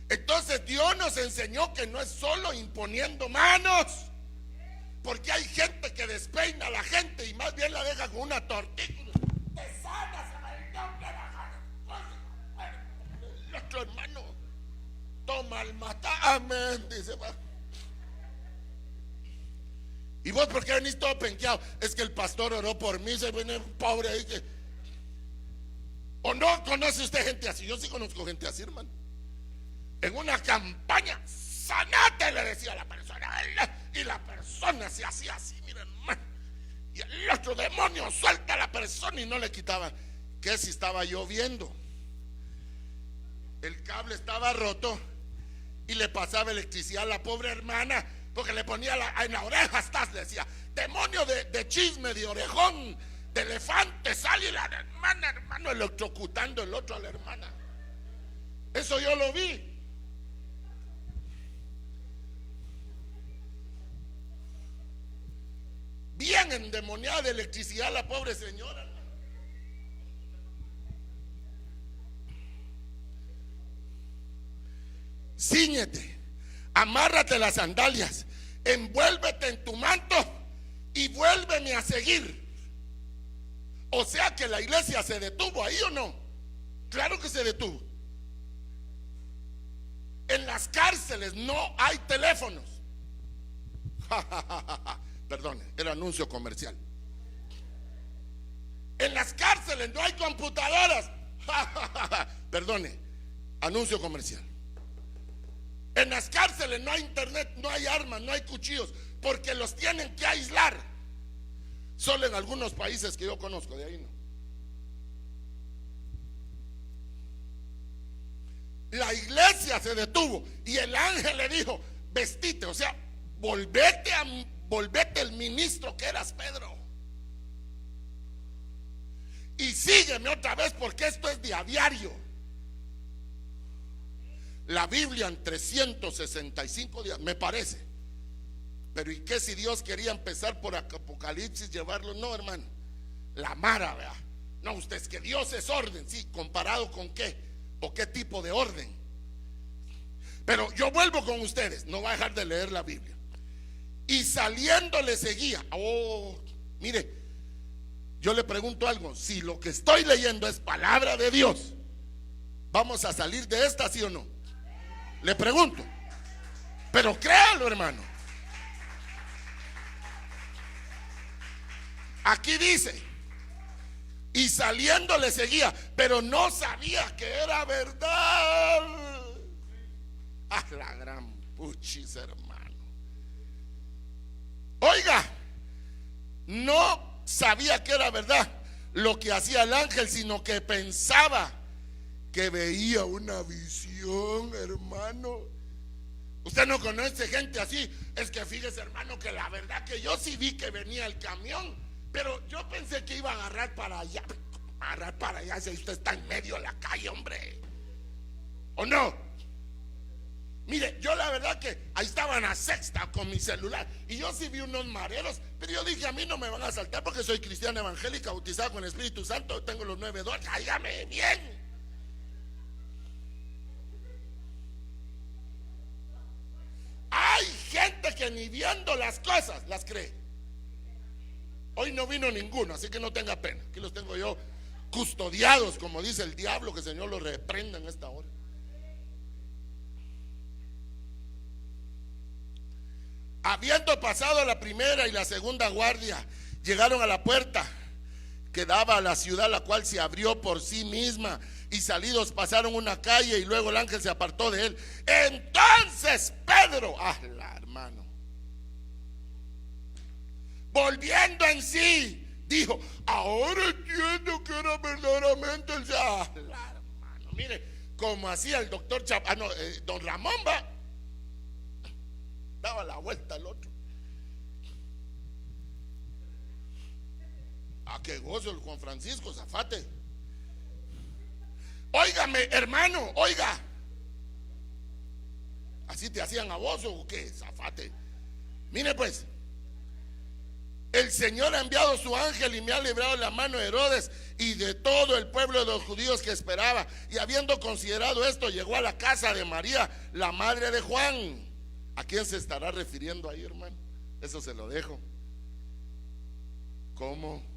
Entonces Dios nos enseñó que no es solo imponiendo manos, porque hay gente que despeina a la gente y más bien la deja con una tortícula. Te sanas en el nombre de la... El otro hermano toma el mata, amén, dice. Va. ¿Y vos por qué venís todo penqueado? Es que el pastor oró por mí, se viene pobre ahí que... ¿O no conoce usted gente así? Yo sí conozco gente así, hermano. En una campaña, sanate, le decía a la persona, y la persona se hacía así, miren, hermano. Y el otro demonio suelta a la persona y no le quitaba. ¿Qué si estaba lloviendo? El cable estaba roto y le pasaba electricidad a la pobre hermana, porque le ponía en la oreja, estás, le decía: demonio de chisme, de orejón, de elefante, sale, y la hermana, hermano, electrocutando el otro a la hermana. Eso yo lo vi. Bien endemoniada de electricidad la pobre señora. Cíñete, amárrate las sandalias, envuélvete en tu manto y vuélveme a seguir. O sea que la iglesia se detuvo ahí, ¿o no? Claro que se detuvo. En las cárceles no hay teléfonos. perdone, era anuncio comercial. En las cárceles no hay computadoras. Perdone, anuncio comercial. En las cárceles no hay internet, no hay armas, no hay cuchillos, porque los tienen que aislar. Solo en algunos países que yo conozco, de ahí no. La iglesia se detuvo y el ángel le dijo: vestite, o sea, volvete el ministro que eras, Pedro, y sígueme otra vez, porque esto es de a diario. La Biblia en 365 días, me parece. Pero ¿y qué si Dios quería empezar por Apocalipsis, llevarlo? No, hermano, la mara, ¿verdad? No, usted es que Dios es orden, sí, ¿comparado con qué? ¿O qué tipo de orden? Pero yo vuelvo con ustedes, no va a dejar de leer la Biblia. Y saliendo le seguía. Oh, mire, yo le pregunto algo: si lo que estoy leyendo es palabra de Dios, ¿vamos a salir de esta, sí o no? Le pregunto. Pero créalo, hermano. Aquí dice: y saliendo le seguía, pero no sabía que era verdad. Ah, la gran puchis, hermano. Oiga, no sabía que era verdad lo que hacía el ángel, sino que pensaba que veía una visión, hermano. Usted no conoce gente así. Es que fíjese, hermano, que la verdad que yo sí vi que venía el camión, pero yo pensé que iba a agarrar para allá. Agarrar para allá, si usted está en medio de la calle, hombre. ¿O no? Mire, yo la verdad que ahí estaba en la sexta con mi celular y yo sí vi unos mareros, pero yo dije: a mí no me van a asaltar porque soy cristiana evangélica, bautizada con el Espíritu Santo, tengo los 9 dones, cáigame bien. Hay gente que ni viendo las cosas las cree. Hoy no vino ninguno, así que no tenga pena. Aquí los tengo yo custodiados, como dice el diablo, que el Señor los reprenda en esta hora. Habiendo pasado la primera y la segunda guardia, llegaron a la puerta que daba a la ciudad, la cual se abrió por sí misma, y salidos pasaron una calle, y luego el ángel se apartó de él. Entonces Pedro, hermano, volviendo en sí, dijo: ahora entiendo que era verdaderamente el hermano. Mire, como hacía el doctor don Ramón, daba la vuelta al otro. Qué gozo el Juan Francisco, zafate. Óigame, hermano, oiga. ¿Así te hacían a vos o qué? Zafate. Mire pues: el Señor ha enviado su ángel y me ha librado de la mano de Herodes y de todo el pueblo de los judíos que esperaba. Y habiendo considerado esto, llegó a la casa de María, la madre de Juan. ¿A quién se estará refiriendo ahí, hermano? Eso se lo dejo como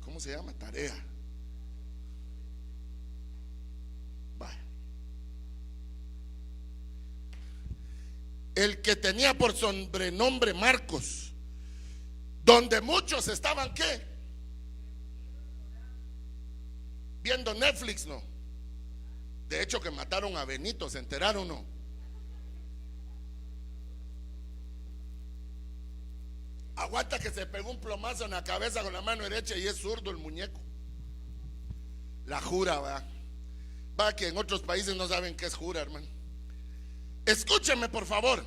¿cómo se llama? Tarea. Vaya. El que tenía por sobrenombre Marcos, donde muchos estaban, ¿qué? Viendo Netflix, ¿no? De hecho que mataron a Benito, ¿se enteraron, no? Aguanta que se pegó un plomazo en la cabeza con la mano derecha y es zurdo el muñeco. La jura, va que en otros países no saben qué es jura, hermano. Escúchenme, por favor.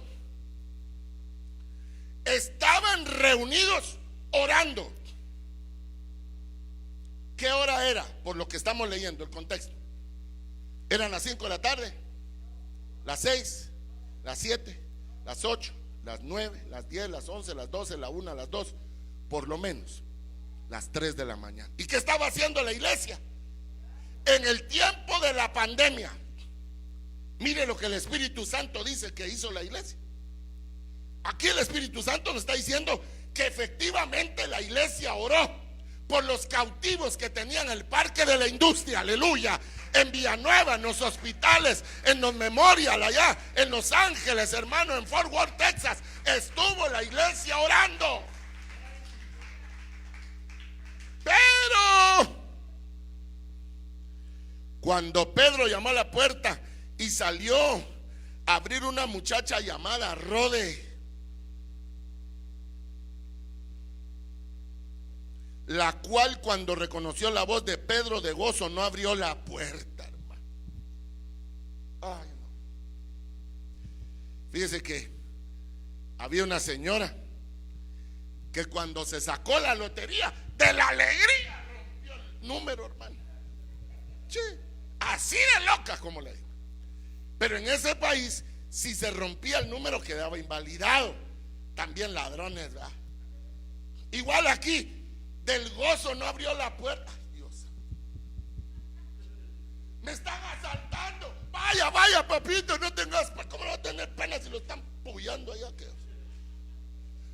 Estaban reunidos orando. ¿Qué hora era? Por lo que estamos leyendo, el contexto. Eran las 5 de la tarde, las 6, las 7, las 8, las 9, las 10, las 11, las 12, la 1, las 2, por lo menos las 3 de la mañana. ¿Y qué estaba haciendo la iglesia? En el tiempo de la pandemia, mire lo que el Espíritu Santo dice que hizo la iglesia. Aquí el Espíritu Santo nos está diciendo que efectivamente la iglesia oró por los cautivos que tenían el parque de la industria, aleluya, en Villanueva, en los hospitales, en los Memorial allá, en Los Ángeles, hermano, en Fort Worth, Texas, estuvo la iglesia orando. Pero cuando Pedro llamó a la puerta y salió a abrir una muchacha llamada Rode, la cual cuando reconoció la voz de Pedro de gozo no abrió la puerta, hermano. Ay, no. Fíjese que había una señora que cuando se sacó la lotería, de la alegría rompió el número, hermano. Sí, así de loca como le digo. Pero en ese país, si se rompía el número, quedaba invalidado. También ladrones, ¿verdad? Igual aquí, del gozo no abrió la puerta. Ay, Dios, me están asaltando. Vaya, vaya, papito, no tengas, ¿cómo no va a tener pena si lo están pullando allá?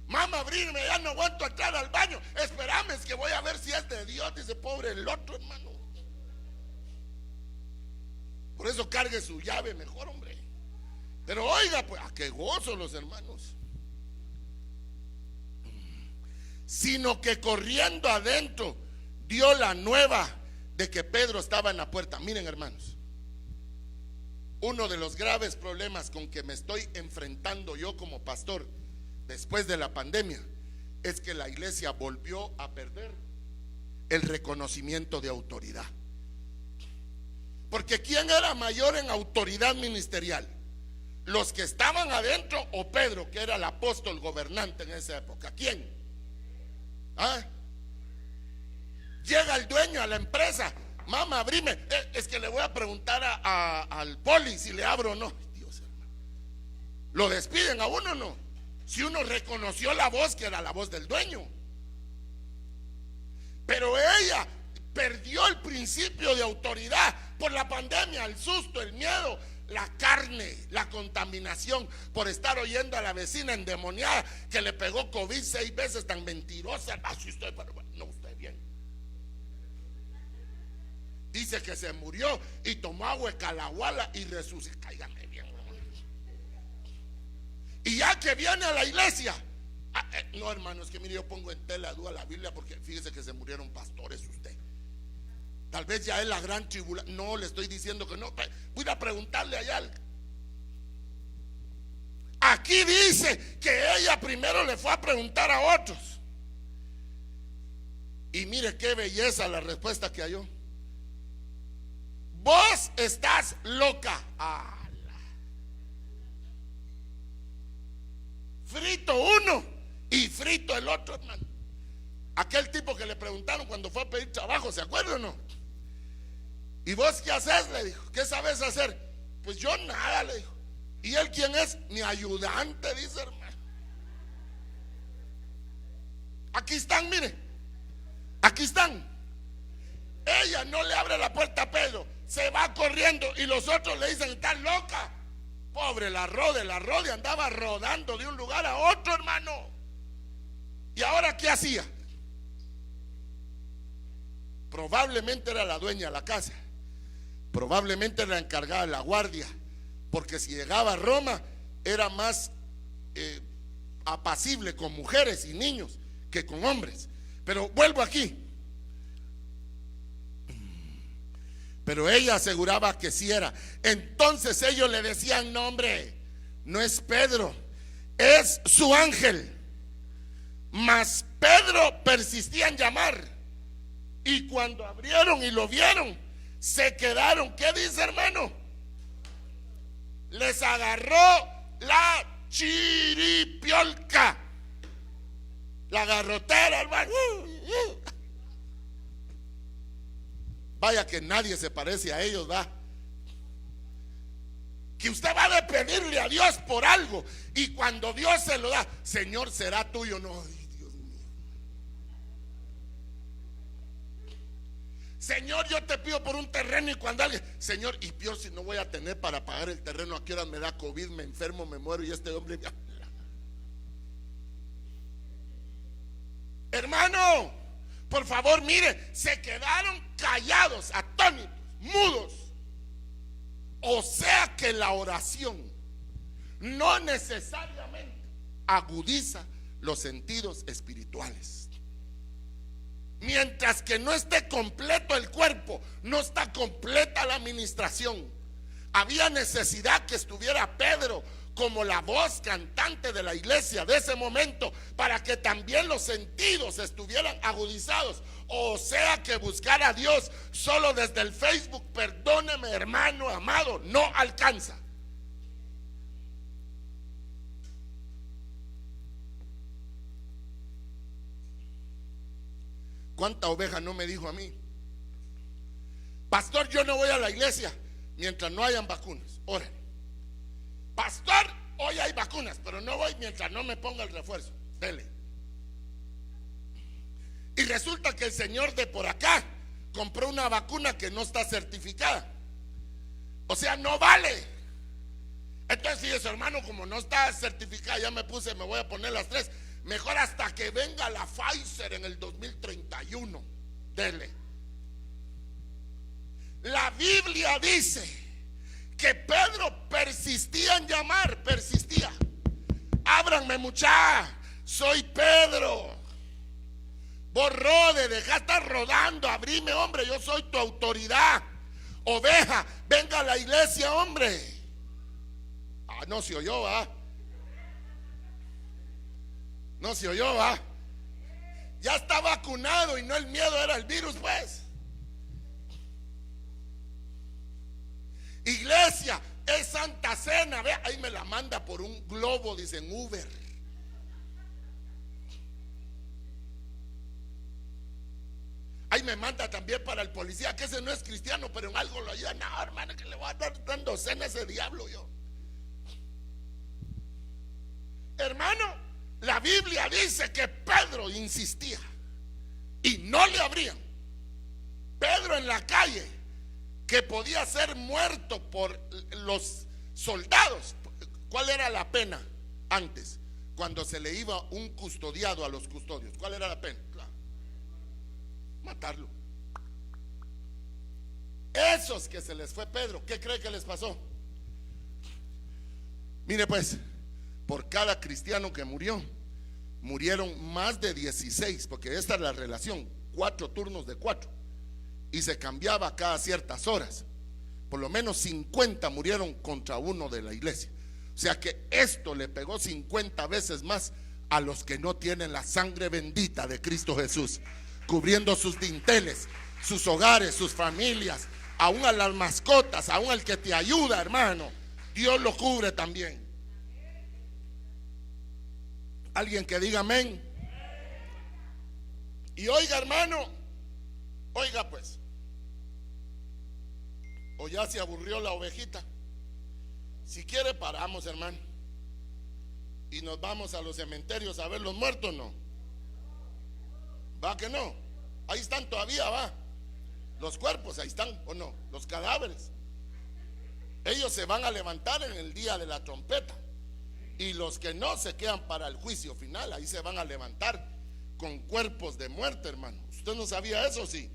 Mamá, abrirme, ya no aguanto entrar al baño. Espérame, es que voy a ver si es de Dios. Dice, pobre el otro, hermano. Por eso cargue su llave mejor, hombre. Pero oiga, pues, qué gozo los hermanos. Sino que corriendo adentro dio la nueva de que Pedro estaba en la puerta. Miren, hermanos, uno de los graves problemas con que me estoy enfrentando yo como pastor después de la pandemia es que la iglesia volvió a perder el reconocimiento de autoridad. Porque ¿quién era mayor en autoridad ministerial? ¿Los que estaban adentro o Pedro, que era el apóstol gobernante en esa época? ¿Quién? ¿Ah? Llega el dueño a la empresa, mamá, abrime. Es que le voy a preguntar al poli si le abro o no. Dios, hermano, ¿lo despiden a uno o no? Si uno reconoció la voz, que era la voz del dueño. Pero ella perdió el principio de autoridad por la pandemia, el susto, el miedo, la carne, la contaminación, por estar oyendo a la vecina endemoniada que le pegó COVID 6 veces, tan mentirosa. Así usted, pero no, usted bien. Dice que se murió y tomó agua de calahuala y resucitó. Cáigame bien. Y ya que viene a la iglesia, no, hermano, es que mire, yo pongo en tela duda la Biblia porque fíjese que se murieron pastores usted. Tal vez ya es la gran tribulación. No, le estoy diciendo que no. Voy a preguntarle allá. Aquí dice que ella primero le fue a preguntar a otros. Y mire qué belleza la respuesta que halló. Vos estás loca. Frito uno y frito el otro, hermano. Aquel tipo que le preguntaron cuando fue a pedir trabajo, ¿se acuerdan o no? ¿Y vos qué haces? Le dijo. ¿Qué sabes hacer? Pues yo nada, le dijo. ¿Y él quién es? Mi ayudante, dice, hermano. Aquí están, mire. Aquí están. Ella no le abre la puerta a Pedro, se va corriendo y los otros le dicen, ¿estás loca? Pobre la Rode andaba rodando de un lugar a otro, hermano. ¿Y ahora qué hacía? Probablemente era la dueña de la casa, probablemente era la encargada de la guardia, porque si llegaba a Roma era más apacible con mujeres y niños que con hombres. Pero vuelvo aquí. Pero ella aseguraba que sí era. Entonces ellos le decían, no, hombre, no es Pedro, es su ángel. Mas Pedro persistía en llamar. Y cuando abrieron y lo vieron, se quedaron. ¿Qué dice, hermano? Les agarró la chiripiolca, la garrotera, hermano. Vaya que nadie se parece a ellos, ¿va? Que usted va a pedirle a Dios por algo y cuando Dios se lo da, Señor, será tuyo. No, ay, Dios mío. Señor, yo te pido por un terreno y cuando alguien, Señor, y Dios, si no voy a tener para pagar el terreno, ¿a qué hora me da COVID? Me enfermo, me muero y este hombre... Hermano, por favor, mire, se quedaron callados, atónitos, mudos. O sea que la oración no necesariamente agudiza los sentidos espirituales. Mientras que no esté completo el cuerpo, no está completa la administración. Había necesidad que estuviera Pedro como la voz cantante de la iglesia de ese momento, para que también los sentidos estuvieran agudizados. O sea que buscar a Dios solo desde el Facebook, perdóneme hermano amado, no alcanza. ¿Cuánta oveja no me dijo a mí: pastor, yo no voy a la iglesia mientras no hayan vacunas? Órale. Pastor, hoy hay vacunas, pero no voy mientras no me ponga el refuerzo. Dele. Y resulta que el señor de por acá compró una vacuna que no está certificada. O sea, no vale. Entonces, fíjese hermano, como no está certificada, ya me voy a poner las 3. Mejor hasta que venga la Pfizer en el 2031. Dele. La Biblia dice que Pedro persistía en llamar, persistía. Ábranme, muchacha, soy Pedro. Vos rode, deja estar rodando, abrime, hombre, yo soy tu autoridad. Oveja, venga a la iglesia, hombre. Ah, no se oyó, ¿va? No se oyó, ¿va? Ya está vacunado y no el miedo, era el virus, pues. Iglesia, es Santa Cena, vea, ahí me la manda por un globo, dicen Uber. Ahí me manda también para el policía, que ese no es cristiano, pero en algo lo ayuda. No, hermano, que le voy a dar dando cena a ese diablo yo. Hermano, la Biblia dice que Pedro insistía y no le abrían. Pedro en la calle, que podía ser muerto por los soldados. ¿Cuál era la pena antes? Cuando se le iba un custodiado a los custodios, ¿cuál era la pena? Claro, matarlo. Esos que se les fue Pedro, ¿qué cree que les pasó? Mire pues, por cada cristiano que murió, murieron más de 16, porque esta es la relación, 4 turnos de 4, y se cambiaba cada ciertas horas. Por lo menos 50 murieron contra uno de la iglesia. O sea que esto le pegó 50 veces más a los que no tienen la sangre bendita de Cristo Jesús, cubriendo sus dinteles, sus hogares, sus familias, aún a las mascotas, aún al que te ayuda, hermano, Dios lo cubre también. Alguien que diga amén. Y oiga, hermano, oiga pues, o ya se aburrió la ovejita. Si quiere paramos, hermano, y nos vamos a los cementerios a ver los muertos. No, va que no, ahí están todavía, va, los cuerpos ahí están, o no, los cadáveres. Ellos se van a levantar en el día de la trompeta, y los que no se quedan para el juicio final. Ahí se van a levantar con cuerpos de muerte, hermano. ¿Usted no sabía eso? Sí.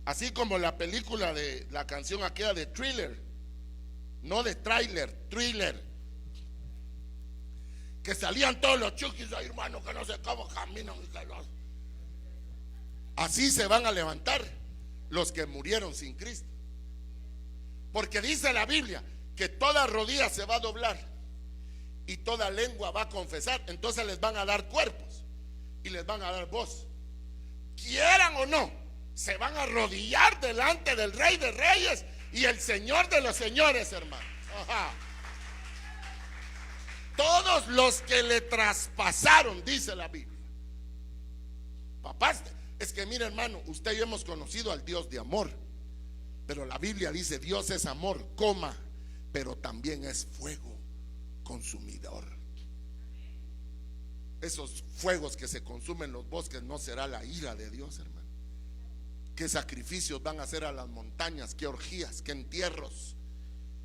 Así como la película de la canción aquella de Thriller, no de trailer, Thriller, que salían todos los chukis ahí, hermano, que no sé cómo caminan. Así se van a levantar los que murieron sin Cristo, porque dice la Biblia que toda rodilla se va a doblar y toda lengua va a confesar. Entonces les van a dar cuerpos y les van a dar voz, quieran o no. Se van a arrodillar delante del Rey de Reyes y el Señor de los señores, hermano. Ajá. Todos los que le traspasaron, dice la Biblia. Papás, es que mire, hermano, usted y yo hemos conocido al Dios de amor, pero la Biblia dice: Dios es amor, coma, pero también es fuego consumidor. Esos fuegos que se consumen en los bosques no será la ira de Dios, hermano. ¿Qué sacrificios van a hacer a las montañas? ¿Qué orgías? ¿Qué entierros?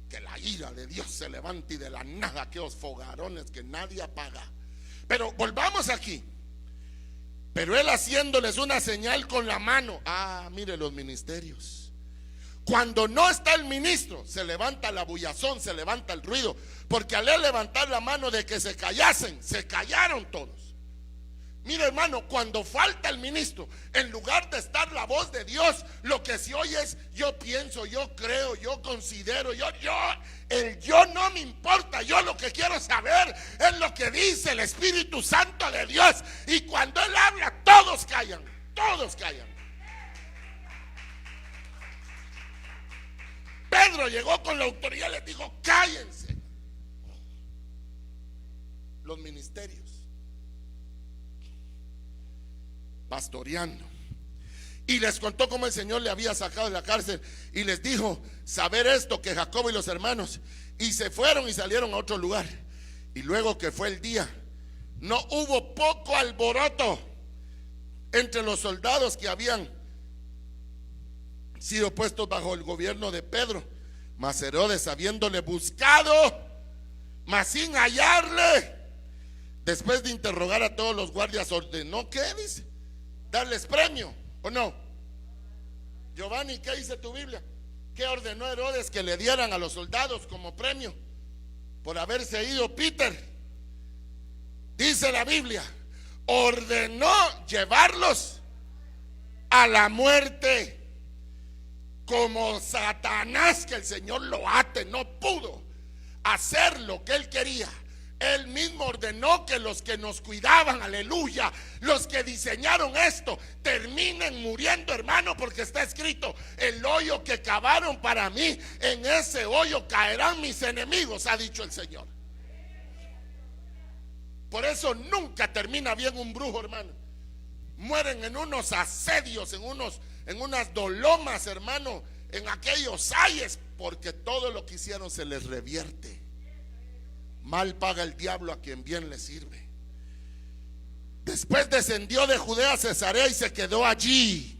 Que la ira de Dios se levante y de la nada, que os fogarones que nadie apaga. Pero volvamos aquí. Pero él haciéndoles una señal con la mano. Ah, mire los ministerios. Cuando no está el ministro, se levanta la bullazón, se levanta el ruido, porque al él levantar la mano de que se callasen, se callaron todos. Mira, hermano, cuando falta el ministro, en lugar de estar la voz de Dios, lo que se oye es: yo pienso, yo creo, yo considero, el yo no me importa. Yo lo que quiero saber es lo que dice el Espíritu Santo de Dios. Y cuando él habla, todos callan, todos callan. Pedro llegó con la autoridad y les dijo: cállense. Los ministerios pastoreando, y les contó cómo el Señor le había sacado de la cárcel, y les dijo: saber esto, que Jacobo y los hermanos, y se fueron y salieron a otro lugar. Y luego que fue el día, no hubo poco alboroto entre los soldados que habían sido puestos bajo el gobierno de Pedro. Mas Herodes, habiéndole buscado, mas sin hallarle, después de interrogar a todos los guardias, ordenó, ¿qué dice? Darles premio, ¿o no? Giovanni, ¿qué dice tu Biblia? ¿Qué ordenó Herodes que le dieran a los soldados como premio por haberse ido Peter? Dice la Biblia: ordenó llevarlos a la muerte. Como Satanás, que el Señor lo ate, no pudo hacer lo que él quería. Él mismo ordenó que los que nos cuidaban, aleluya, los que diseñaron esto, terminen muriendo, hermano, porque está escrito: el hoyo que cavaron para mí, en ese hoyo caerán mis enemigos, ha dicho el Señor. Por eso nunca termina bien un brujo, hermano. Mueren en unos asedios, en unas dolomas, hermano, en aquellos ayes, porque todo lo que hicieron se les revierte. Mal paga el diablo a quien bien le sirve. Después descendió de Judea a Cesarea y se quedó allí.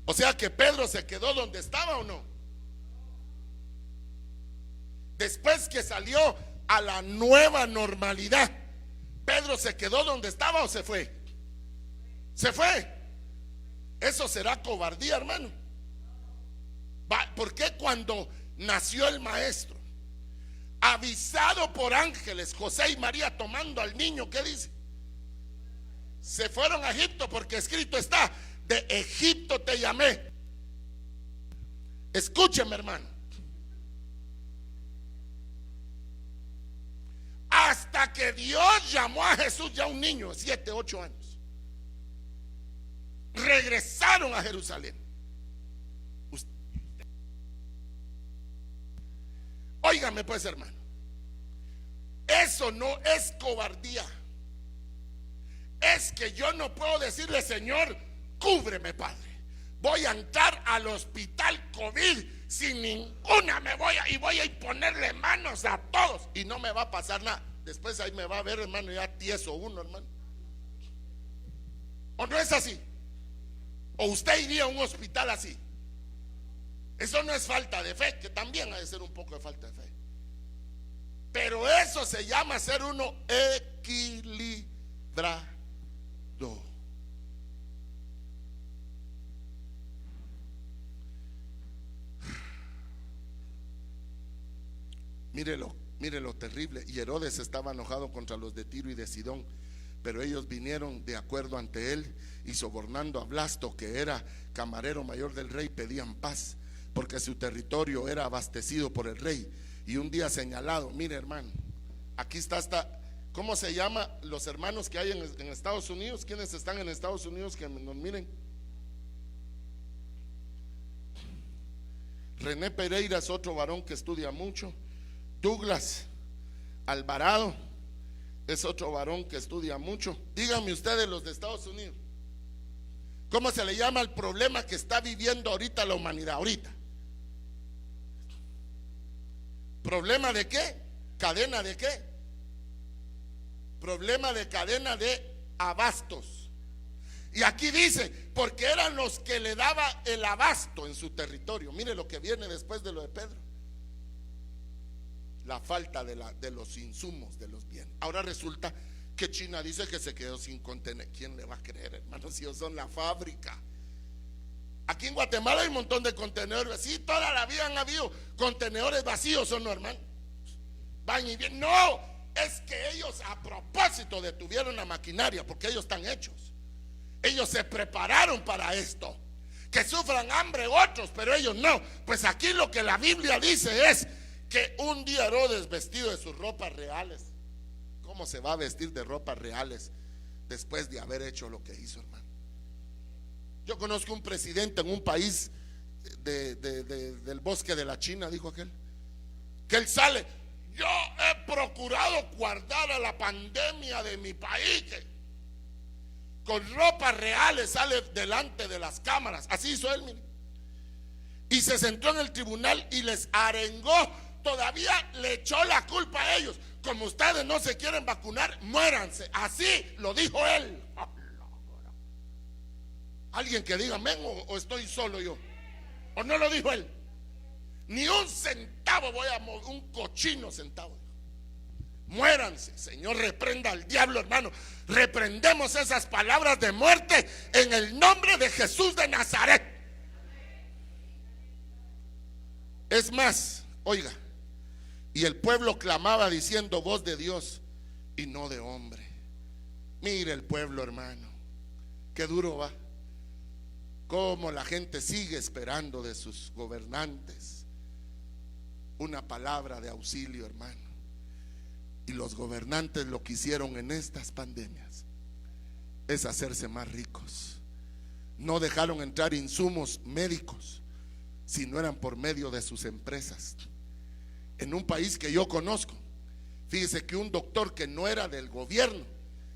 O sea que Pedro se quedó donde estaba, ¿o no? Después que salió a la nueva normalidad, ¿Pedro se quedó donde estaba o se fue? Se fue. Eso será cobardía, hermano. ¿Por qué cuando nació el maestro, avisado por ángeles, José y María tomando al niño, qué dice? Se fueron a Egipto, porque escrito está: de Egipto te llamé. Escúcheme, hermano. Hasta que Dios llamó a Jesús, ya un niño de 7, 8 años, regresaron a Jerusalén. Óigame pues, hermano, eso no es cobardía. Es que yo no puedo decirle: Señor, cúbreme, Padre, voy a entrar al hospital COVID sin ninguna, voy a ponerle manos a todos y no me va a pasar nada. Después ahí me va a ver, hermano, ya tieso uno, hermano. ¿O no es así? ¿O usted iría a un hospital así? Eso no es falta de fe, que también ha de ser un poco de falta de fe. Pero eso se llama ser uno equilibrado. Mire lo terrible. Y Herodes estaba enojado contra los de Tiro y de Sidón, pero ellos vinieron de acuerdo ante él, y sobornando a Blasto, que era camarero mayor del rey, pedían paz, porque su territorio era abastecido por el rey. Y un día señalado, mire, hermano, aquí está hasta, ¿cómo se llama los hermanos que hay en Estados Unidos? ¿Quiénes están en Estados Unidos que nos miren? René Pereira es otro varón que estudia mucho. Douglas Alvarado es otro varón que estudia mucho. Díganme ustedes, los de Estados Unidos, ¿cómo se le llama el problema que está viviendo ahorita la humanidad? Ahorita, ¿problema de qué? ¿Cadena de qué? Problema de cadena de abastos. Y aquí dice: porque eran los que le daba el abasto en su territorio. Mire lo que viene después de lo de Pedro: la falta de los insumos, de los bienes. Ahora resulta que China dice que se quedó sin contener. ¿Quién le va a creer, hermano, si ellos son la fábrica? Aquí en Guatemala hay un montón de contenedores. Sí, toda la vida han habido contenedores vacíos, ¿o no, hermano? Van y vienen. No, es que ellos a propósito detuvieron la maquinaria, porque ellos están hechos. Ellos se prepararon para esto. Que sufran hambre otros, pero ellos no. Pues aquí lo que la Biblia dice es que un día Herodes, vestido de sus ropas reales. ¿Cómo se va a vestir de ropas reales después de haber hecho lo que hizo, hermano? Yo conozco un presidente en un país del bosque de la China, dijo aquel, que él sale: yo he procurado guardar a la pandemia de mi país, que con ropas reales sale delante de las cámaras. Así hizo él, mire. Y se sentó en el tribunal y les arengó. Todavía le echó la culpa a ellos. Como ustedes no se quieren vacunar, muéranse. Así lo dijo él. Alguien que diga amén, o estoy solo yo. ¿O no lo dijo él? Ni un centavo voy a mover, un cochino centavo. Muéranse. Señor, reprenda al diablo, hermano. Reprendemos esas palabras de muerte en el nombre de Jesús de Nazaret. Es más, oiga, y el pueblo clamaba diciendo: voz de Dios y no de hombre. Mire el pueblo, hermano, qué duro va. Cómo la gente sigue esperando de sus gobernantes una palabra de auxilio, hermano. Y los gobernantes lo que hicieron en estas pandemias es hacerse más ricos. No dejaron entrar insumos médicos si no eran por medio de sus empresas. En un país que yo conozco, fíjese que un doctor que no era del gobierno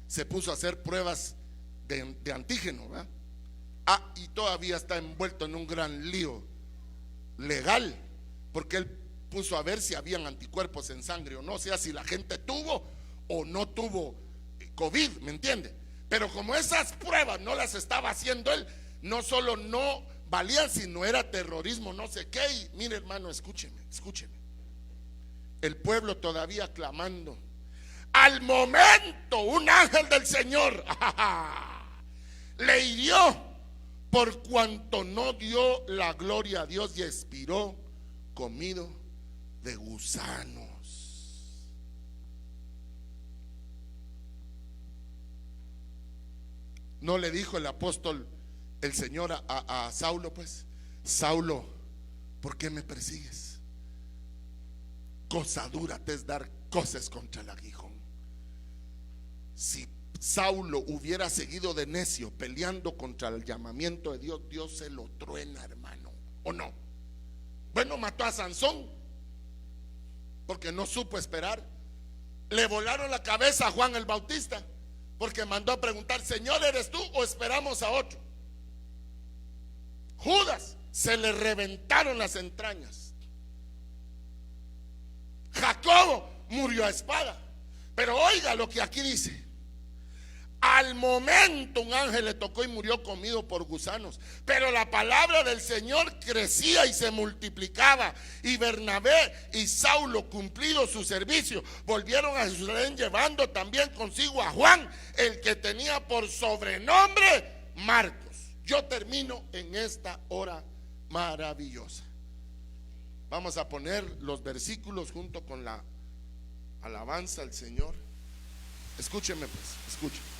se puso a hacer pruebas de antígeno, ¿verdad? Y todavía está envuelto en un gran lío legal, porque él puso a ver si habían anticuerpos en sangre o no, o sea, si la gente tuvo o no tuvo COVID, ¿me entiende? Pero como esas pruebas no las estaba haciendo él, no solo no valían, sino era terrorismo, no sé qué. Y mire, hermano, escúcheme. El pueblo todavía clamando. Al momento, un ángel del Señor le hirió por cuanto no dio la gloria a Dios y expiró comido de gusanos. No le dijo el apóstol, el Señor a Saulo, pues: Saulo, ¿por qué me persigues? Cosa dura te es dar coces contra el aguijón. Si Saulo hubiera seguido de necio peleando contra el llamamiento de Dios, Dios se lo truena, hermano, ¿o no? Bueno, mató a Sansón porque no supo esperar. Le volaron la cabeza a Juan el Bautista porque mandó a preguntar: Señor, ¿eres tú o esperamos a otro? Judas, se le reventaron las entrañas. Jacobo murió a espada. Pero oiga lo que aquí dice: al momento un ángel le tocó y murió comido por gusanos. Pero la palabra del Señor crecía y se multiplicaba. Y Bernabé y Saulo, cumplido su servicio, volvieron a Jerusalén, llevando también consigo a Juan, el que tenía por sobrenombre Marcos. Yo termino en esta hora maravillosa. Vamos a poner los versículos junto con la alabanza al Señor. Escúcheme, pues, escúcheme.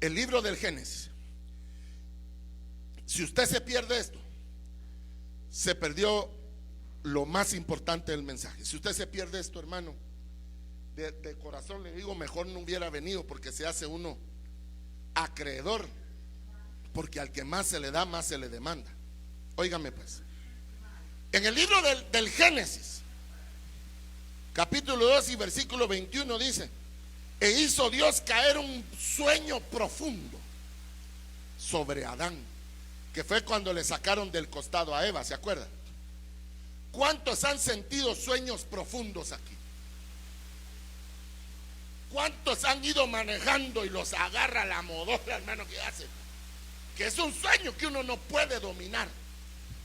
El libro del Génesis. Si usted se pierde esto, se perdió lo más importante del mensaje. Si usted se pierde esto, hermano, de corazón le digo, mejor no hubiera venido, porque se hace uno acreedor, porque al que más se le da, más se le demanda. Óigame, pues, en el libro del Génesis, capítulo 2 y versículo 21 dice: e hizo Dios caer un sueño profundo sobre Adán, que fue cuando le sacaron del costado a Eva, ¿se acuerdan? ¿Cuántos han sentido sueños profundos aquí? ¿Cuántos han ido manejando y los agarra la modorra, hermano, que hace? Que es un sueño que uno no puede dominar,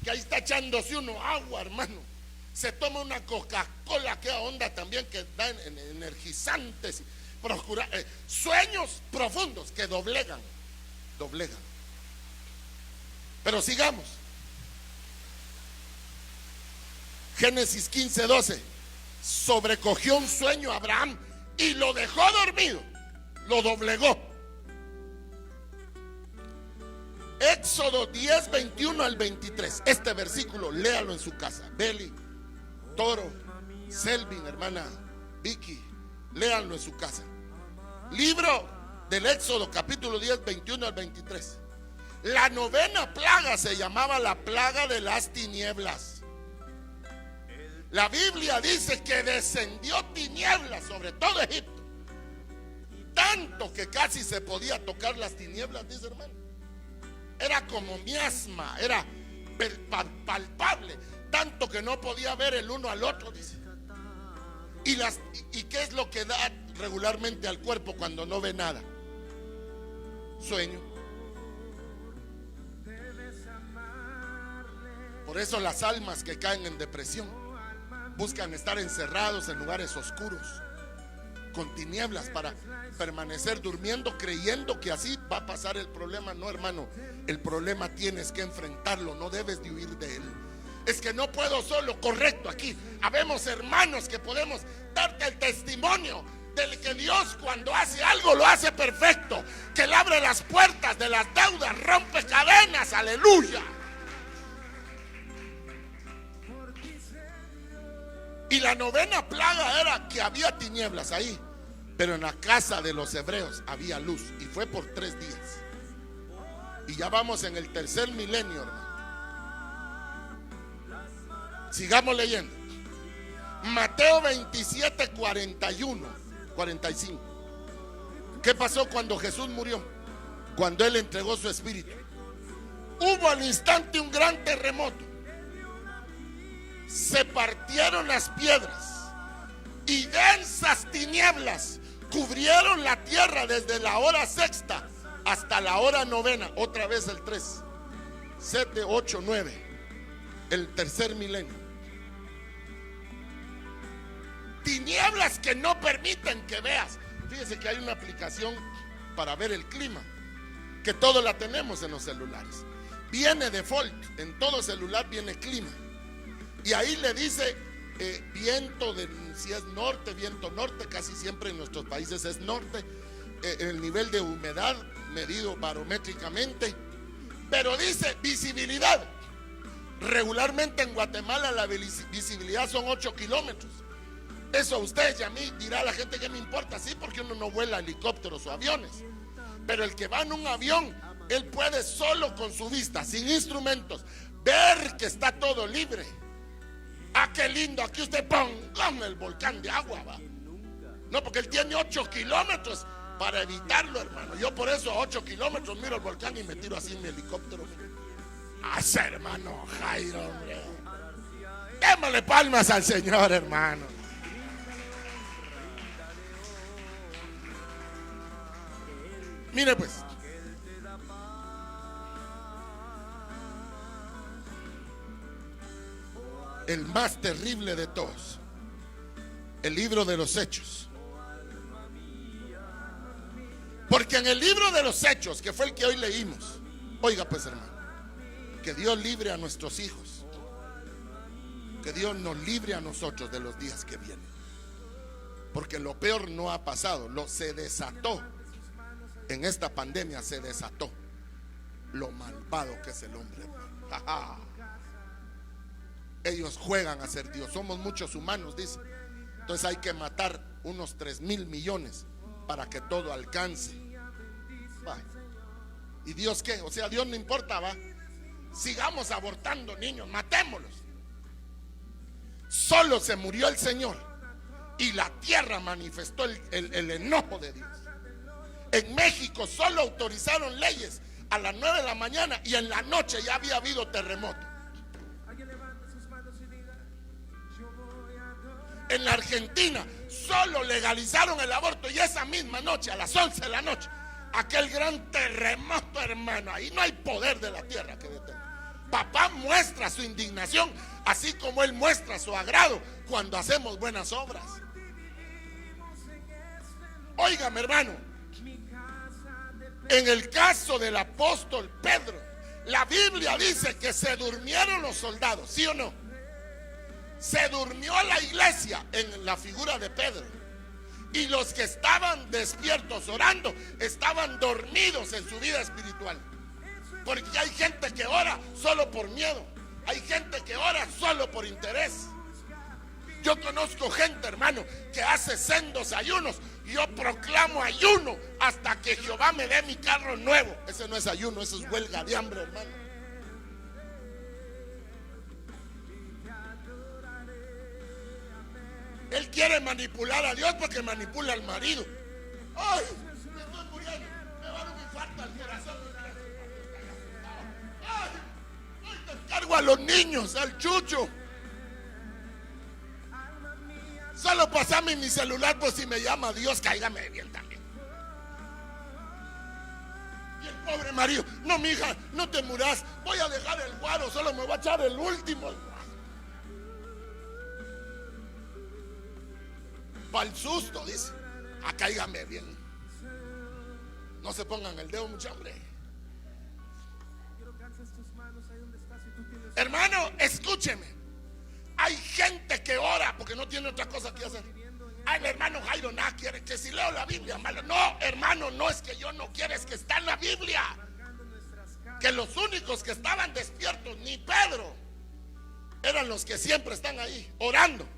que ahí está echándose uno agua, hermano, se toma una Coca-Cola, que onda también, que da energizantes, sueños profundos que doblegan. Pero sigamos. Génesis 15:12. Sobrecogió un sueño a Abraham y lo dejó dormido, lo doblegó. Éxodo 10:21 al 23. Este versículo léalo en su casa. Beli, Toro, Selvin, hermana Vicky, léanlo en su casa. Libro del Éxodo, capítulo 10, 21 al 23. La novena plaga se llamaba la plaga de las tinieblas. La Biblia dice que descendió tinieblas sobre todo Egipto, tanto que casi se podía tocar las tinieblas, dice hermano. Era como miasma, era palpable, tanto que no podía ver el uno al otro, dice. ¿Y qué es lo que da regularmente al cuerpo cuando no ve nada? Sueño. Por eso las almas que caen en depresión buscan estar encerrados en lugares oscuros, con tinieblas, para permanecer durmiendo, creyendo que así va a pasar el problema. No, hermano, el problema tienes que enfrentarlo, no debes de huir de él. Es que no puedo solo, correcto, aquí habemos hermanos que podemos darte el testimonio del que Dios, cuando hace algo, lo hace perfecto, que Él abre las puertas de las deudas, rompe cadenas, aleluya. Y la novena plaga era que había tinieblas ahí, pero en la casa de los hebreos había luz, y fue por 3 días. Y ya vamos en el tercer milenio, hermano. Sigamos leyendo. Mateo 27, 41, 45. ¿Qué pasó cuando Jesús murió? Cuando Él entregó su espíritu, hubo al instante un gran terremoto. Se partieron las piedras y densas tinieblas cubrieron la tierra desde la hora sexta hasta la hora novena. Otra vez el 3, 7, 8, 9. El tercer milenio. Tinieblas que no permiten que veas. Fíjese que hay una aplicación para ver el clima, que todo la tenemos en los celulares. Viene default, en todo celular viene clima. Y ahí le dice viento, si es norte, viento norte, casi siempre en nuestros países es norte. El nivel de humedad medido barométricamente. Pero dice visibilidad. Regularmente en Guatemala la visibilidad son 8 kilómetros. Eso a ustedes y a mí dirá la gente que me importa, sí, porque uno no vuela helicópteros o aviones. Pero el que va en un avión, él puede solo con su vista, sin instrumentos, ver que está todo libre. Ah, qué lindo, aquí usted ponga el volcán de agua, va. No, porque él tiene 8 kilómetros para evitarlo, hermano. Yo por eso a 8 kilómetros miro el volcán y me tiro así en mi helicóptero. Ah, hermano Jairo, hombre. Démosle palmas al Señor, hermano. Mire pues, el más terrible de todos, el libro de los Hechos. Porque en el libro de los Hechos, que fue el que hoy leímos, oiga pues hermano, que Dios libre a nuestros hijos, que Dios nos libre a nosotros de los días que vienen, porque lo peor no ha pasado, se desató. En esta pandemia se desató lo malvado que es el hombre, hermano. Ellos juegan a ser Dios. Somos muchos humanos, dice. Entonces hay que matar unos 3,000 millones para que todo alcance. Va. ¿Y Dios qué? O sea, Dios no importa, va. Sigamos abortando niños, matémoslos. Solo se murió el Señor y la tierra manifestó el enojo de Dios. En México solo autorizaron leyes a las 9 de la mañana y en la noche ya había habido terremoto. En la Argentina solo legalizaron el aborto y esa misma noche, a las 11 de la noche, aquel gran terremoto, hermano. Ahí no hay poder de la tierra que detenga. Papá muestra su indignación así como Él muestra su agrado cuando hacemos buenas obras. Óigame, hermano, en el caso del apóstol Pedro, la Biblia dice que se durmieron los soldados, ¿sí o no? Se durmió la iglesia en la figura de Pedro, y los que estaban despiertos orando estaban dormidos en su vida espiritual. Porque hay gente que ora solo por miedo, hay gente que ora solo por interés. Yo conozco gente, hermano, que hace sendos ayunos. Yo proclamo ayuno hasta que Jehová me dé mi carro nuevo. Ese no es ayuno, eso es huelga de hambre, hermano. Él quiere manipular a Dios porque manipula al marido. ¡Ay! Me estoy muriendo, me va a dar un infarto al corazón. ¡Ay! ¡Ay! Te cargo a los niños, al chucho. Solo pasame mi celular, pues si me llama Dios, cáigame bien también. Y el pobre marido, no, mija, no te muras, voy a dejar el guaro, solo me voy a echar el último. Para el susto, dice, cáigame bien. No se pongan el dedo, mucha hambre. Hermano, escúcheme. Hay gente que ora porque no tiene otra cosa que hacer. Ay, el hermano Jairo nada quiere, que si leo la Biblia malo. No, hermano, no es que yo no quiera, es que está en la Biblia. Que los únicos que estaban despiertos, ni Pedro, eran los que siempre están ahí orando.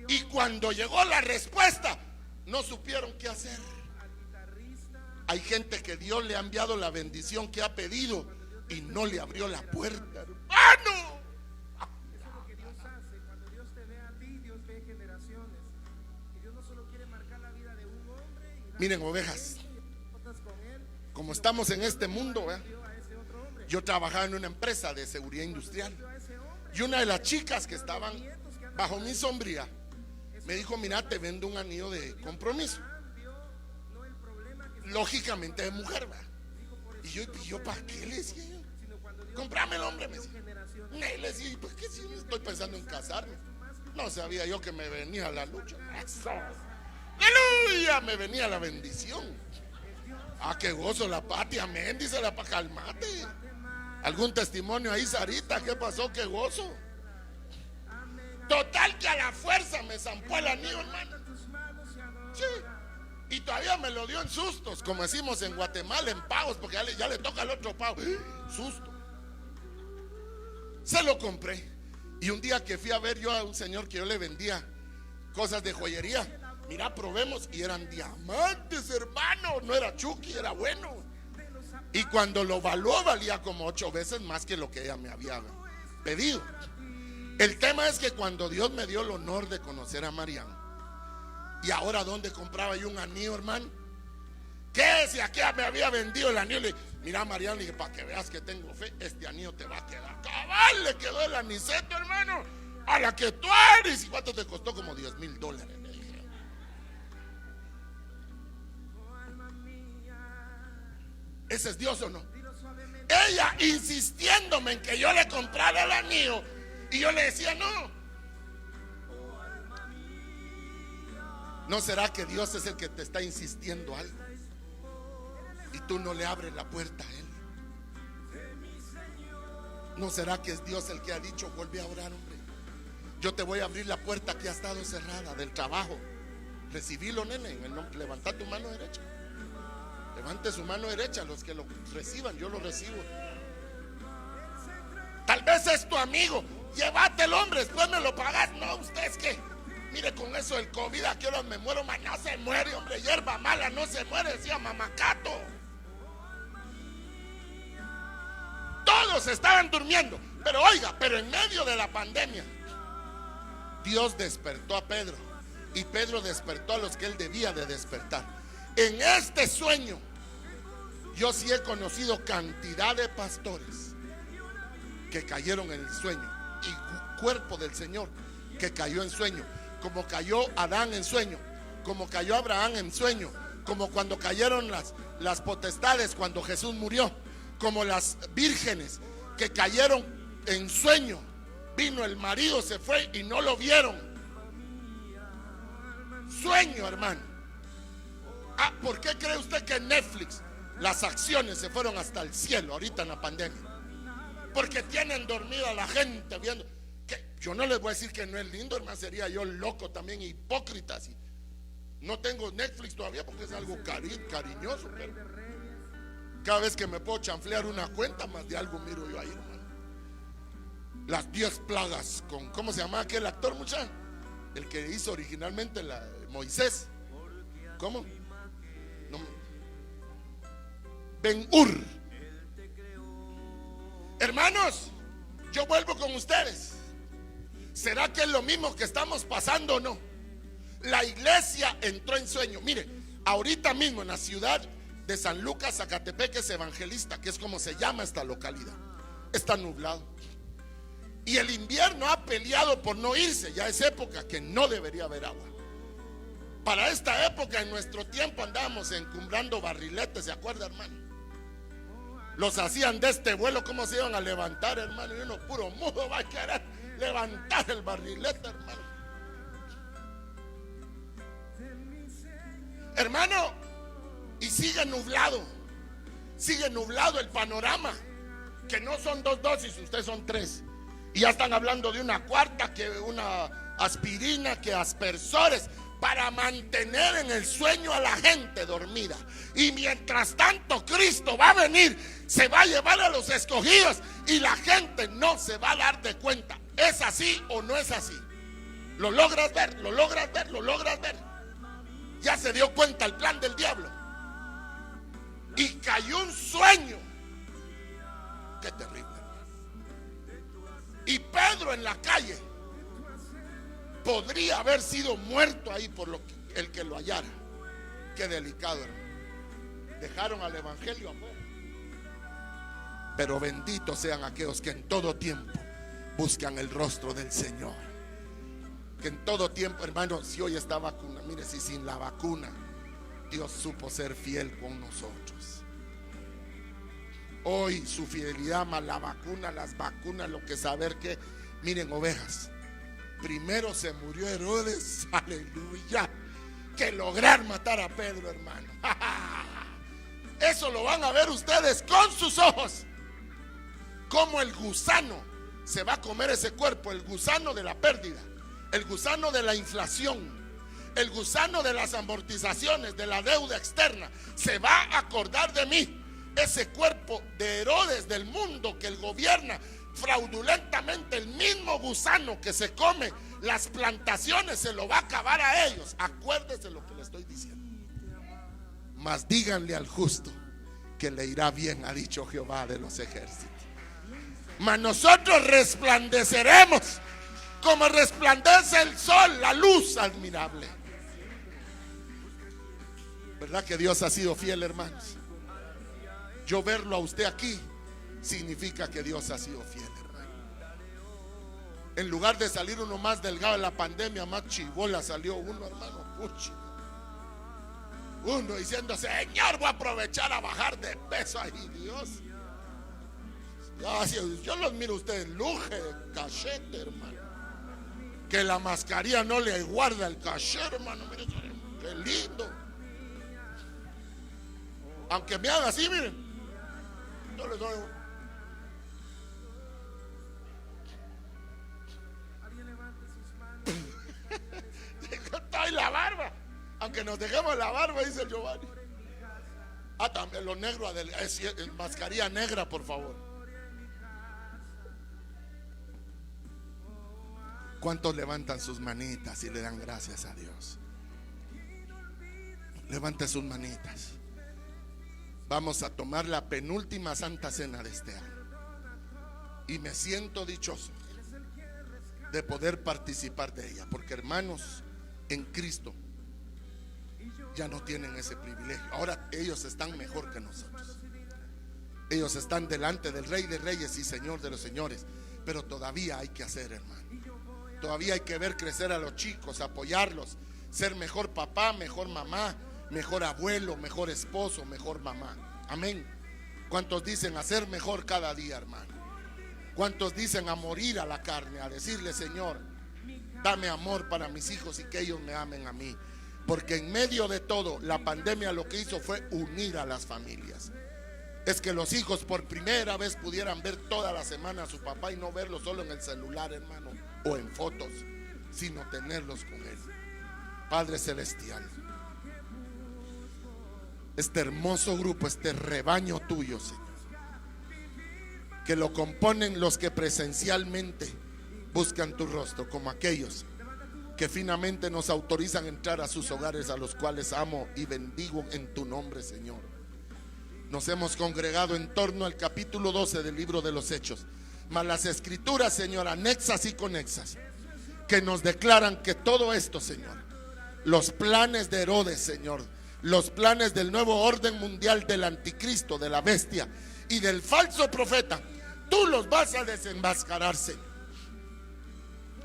Y cuando llegó la respuesta, no supieron qué hacer. Hay gente que Dios le ha enviado la bendición que ha pedido y no le abrió la puerta, hermano. Miren, ovejas, como estamos en este mundo, yo trabajaba en una empresa de seguridad industrial y una de las chicas que estaban bajo mi sombría me dijo: mira, te vendo un anillo de compromiso. Lógicamente de mujer, ¿verdad? Y yo ¿para qué le decía yo? Comprame el hombre, me decía. Le decía, ¿por qué si estoy pensando en casarme? No sabía yo que me venía la lucha. ¡Aleluya! Me venía la bendición. Qué gozo, la patria, amén, dice la pa, calmate. ¿Algún testimonio ahí, Sarita? ¿Qué pasó? ¡Qué gozo! Total que a la fuerza me zampó el anillo, hermano. Sí. Y todavía me lo dio en sustos, como decimos en Guatemala, en pagos, porque ya le toca al otro pago. Susto. Se lo compré. Y un día que fui a ver yo a un señor que yo le vendía cosas de joyería, mira, probemos, y eran diamantes, hermano. No era Chucky, era bueno. Y cuando lo evaluó, valía como 8 veces más que lo que ella me había pedido. El tema es que cuando Dios me dio el honor de conocer a Marian, y ahora ¿dónde compraba yo un anillo, hermano? ¿Qué? Si aquí me había vendido el anillo. Le dije, mira, Marian, le dije, para que veas que tengo fe, este anillo te va a quedar. Cabal, le quedó el aniceto, hermano, a la que tú eres. ¿Y cuánto te costó? Como $10,000, le dije. ¿Ese es Dios o no? Ella insistiéndome en que yo le comprara el anillo, y yo le decía no. ¿No será que Dios es el que te está insistiendo algo y tú no le abres la puerta a Él? ¿No será que es Dios el que ha dicho: vuelve a orar, hombre? Yo te voy a abrir la puerta que ha estado cerrada del trabajo. Recibílo, nene, en el nombre. Levanta tu mano derecha. Levante su mano derecha. Los que lo reciban, yo lo recibo. Tal vez es tu amigo. Llévatelo, hombre, después me lo pagas. No, usted es que, mire, con eso del COVID, ¿a qué horas me muero? No se muere, hombre, hierba mala no se muere, decía Mamacato. Todos estaban durmiendo. Pero oiga, pero en medio de la pandemia, Dios despertó a Pedro, y Pedro despertó a los que él debía de despertar. En este sueño, yo sí he conocido cantidad de pastores que cayeron en el sueño, y cuerpo del Señor que cayó en sueño, como cayó Adán en sueño, como cayó Abraham en sueño, como cuando cayeron las potestades cuando Jesús murió, como las vírgenes que cayeron en sueño Vino el marido, se fue y no lo vieron. Sueño, hermano. ¿Por qué cree usted que en Netflix las acciones se fueron hasta el cielo ahorita en la pandemia? Porque tienen dormida a la gente viendo. Yo no les voy a decir que no es lindo, hermano, sería yo loco también, hipócrita. Así. No tengo Netflix todavía porque es algo cariñoso, pero cada vez que me puedo chanflear una cuenta, más de algo miro yo ahí, hermano. Las 10 plagas con, ¿cómo se llama aquel actor, muchacho? El que hizo originalmente Moisés. ¿Cómo? No. Ben-Hur. Hermanos, yo vuelvo con ustedes. ¿Será que es lo mismo que estamos pasando o no? La iglesia entró en sueño. Mire, ahorita mismo en la ciudad de San Lucas, Zacatepec, es evangelista, que es como se llama esta localidad. Está nublado. Y el invierno ha peleado por no irse. Ya es época que no debería haber agua. Para esta época, en nuestro tiempo, andábamos encumbrando barriletes, ¿se acuerda, hermano? Los hacían de este vuelo, ¿cómo se iban a levantar, hermano? Y uno puro mudo va a querer levantar el barrilete, hermano. Hermano, y sigue nublado el panorama. Que no son 2 dosis, ustedes son 3. Y ya están hablando de una cuarta, que una aspirina, que aspersores, para mantener en el sueño a la gente dormida. Y mientras tanto Cristo va a venir, se va a llevar a los escogidos y la gente no se va a dar de cuenta. ¿Es así o no es así? ¿Lo logras ver? ¿Lo logras ver? ¿Lo logras ver? Ya se dio cuenta el plan del diablo. Y cayó un sueño. Qué terrible. Y Pedro en la calle podría haber sido muerto ahí por el que lo hallara. Qué delicado, hermano. Dejaron al evangelio afuera. Pero benditos sean aquellos que en todo tiempo buscan el rostro del Señor. Que en todo tiempo, hermano, si hoy está vacuna, mire, si sin la vacuna Dios supo ser fiel con nosotros. Hoy su fidelidad más la vacuna, las vacunas, lo que saber que, miren, ovejas, primero se murió Herodes, aleluya, que lograr matar a Pedro, hermano. Eso lo van a ver ustedes con sus ojos. Como el gusano se va a comer ese cuerpo, el gusano de la pérdida, el gusano de la inflación, el gusano de las amortizaciones, de la deuda externa. Se va a acordar de mí. Ese cuerpo de Herodes del mundo que él gobierna fraudulentamente, el mismo gusano que se come las plantaciones, se lo va a acabar a ellos. Acuérdese lo que le estoy diciendo. Mas díganle al justo que le irá bien, ha dicho Jehová de los ejércitos. Mas nosotros resplandeceremos como resplandece el sol, la luz admirable. ¿Verdad que Dios ha sido fiel, hermanos? Yo verlo a usted aquí significa que Dios ha sido fiel, hermano. En lugar de salir uno más delgado en la pandemia, más chibola salió uno, hermano. Puchi. Uno diciendo: Señor, voy a aprovechar a bajar de peso. Ay, Dios. Yo los miro a ustedes, luje, cachete, hermano. Que la mascarilla no le guarda el cachete, hermano. Miren, qué lindo. Aunque me haga así, miren. Yo les doy. Estoy la barba. Aunque nos dejemos la barba, dice el Giovanni. También los negros, mascarilla negra, por favor. ¿Cuántos levantan sus manitas y le dan gracias a Dios? Levante sus manitas. Vamos a tomar la penúltima Santa Cena de este año. Y me siento dichoso de poder participar de ella. Porque, hermanos, en Cristo ya no tienen ese privilegio. Ahora ellos están mejor que nosotros. Ellos están delante del Rey de Reyes y Señor de los Señores. Pero todavía hay que hacer, hermano. Todavía hay que ver crecer a los chicos, apoyarlos, ser mejor papá, mejor mamá, mejor abuelo, mejor esposo, mejor mamá. Amén. ¿Cuántos dicen hacer mejor cada día, hermano? ¿Cuántos dicen a morir a la carne? A decirle: Señor, dame amor para mis hijos y que ellos me amen a mí. Porque en medio de todo, la pandemia lo que hizo fue unir a las familias. Es que los hijos por primera vez pudieran ver toda la semana a su papá y no verlo solo en el celular, hermano, o en fotos, sino tenerlos con él. Padre celestial, este hermoso grupo, este rebaño tuyo, Señor, que lo componen los que presencialmente buscan tu rostro, como aquellos que finalmente nos autorizan a entrar a sus hogares, a los cuales amo y bendigo en tu nombre, Señor. Nos hemos congregado en torno al capítulo 12 del libro de los Hechos, mas las escrituras, Señor, anexas y conexas, que nos declaran que todo esto, Señor, los planes de Herodes, Señor, los planes del nuevo orden mundial, del anticristo, de la bestia y del falso profeta, tú los vas a desenmascarar, Señor.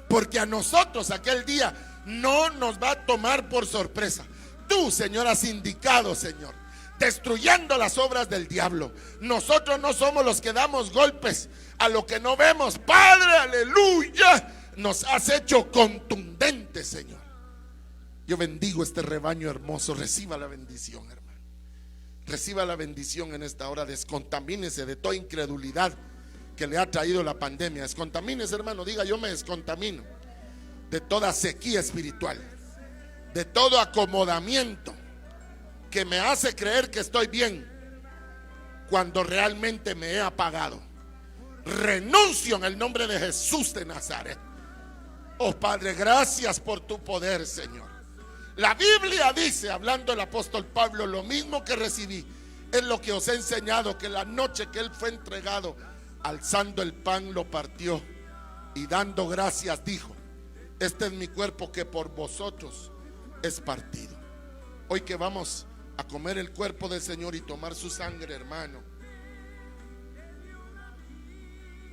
Porque a nosotros aquel día no nos va a tomar por sorpresa. Tú, Señor, has indicado, Señor, destruyendo las obras del diablo. Nosotros no somos los que damos golpes a lo que no vemos. Padre, aleluya, nos has hecho contundentes, Señor. Yo bendigo este rebaño hermoso. Reciba la bendición, hermano. Reciba la bendición en esta hora. Descontamínese de toda incredulidad que le ha traído la pandemia. Descontamínese, hermano. Diga: yo me descontamino de toda sequía espiritual, de todo acomodamiento que me hace creer que estoy bien cuando realmente me he apagado. Renuncio en el nombre de Jesús de Nazaret. Oh Padre, gracias por tu poder, Señor. La Biblia dice, hablando el apóstol Pablo: lo mismo que recibí es lo que os he enseñado, que la noche que él fue entregado, alzando el pan, lo partió y dando gracias dijo: este es mi cuerpo que por vosotros es partido. Hoy que vamos a comer el cuerpo del Señor y tomar su sangre, hermano,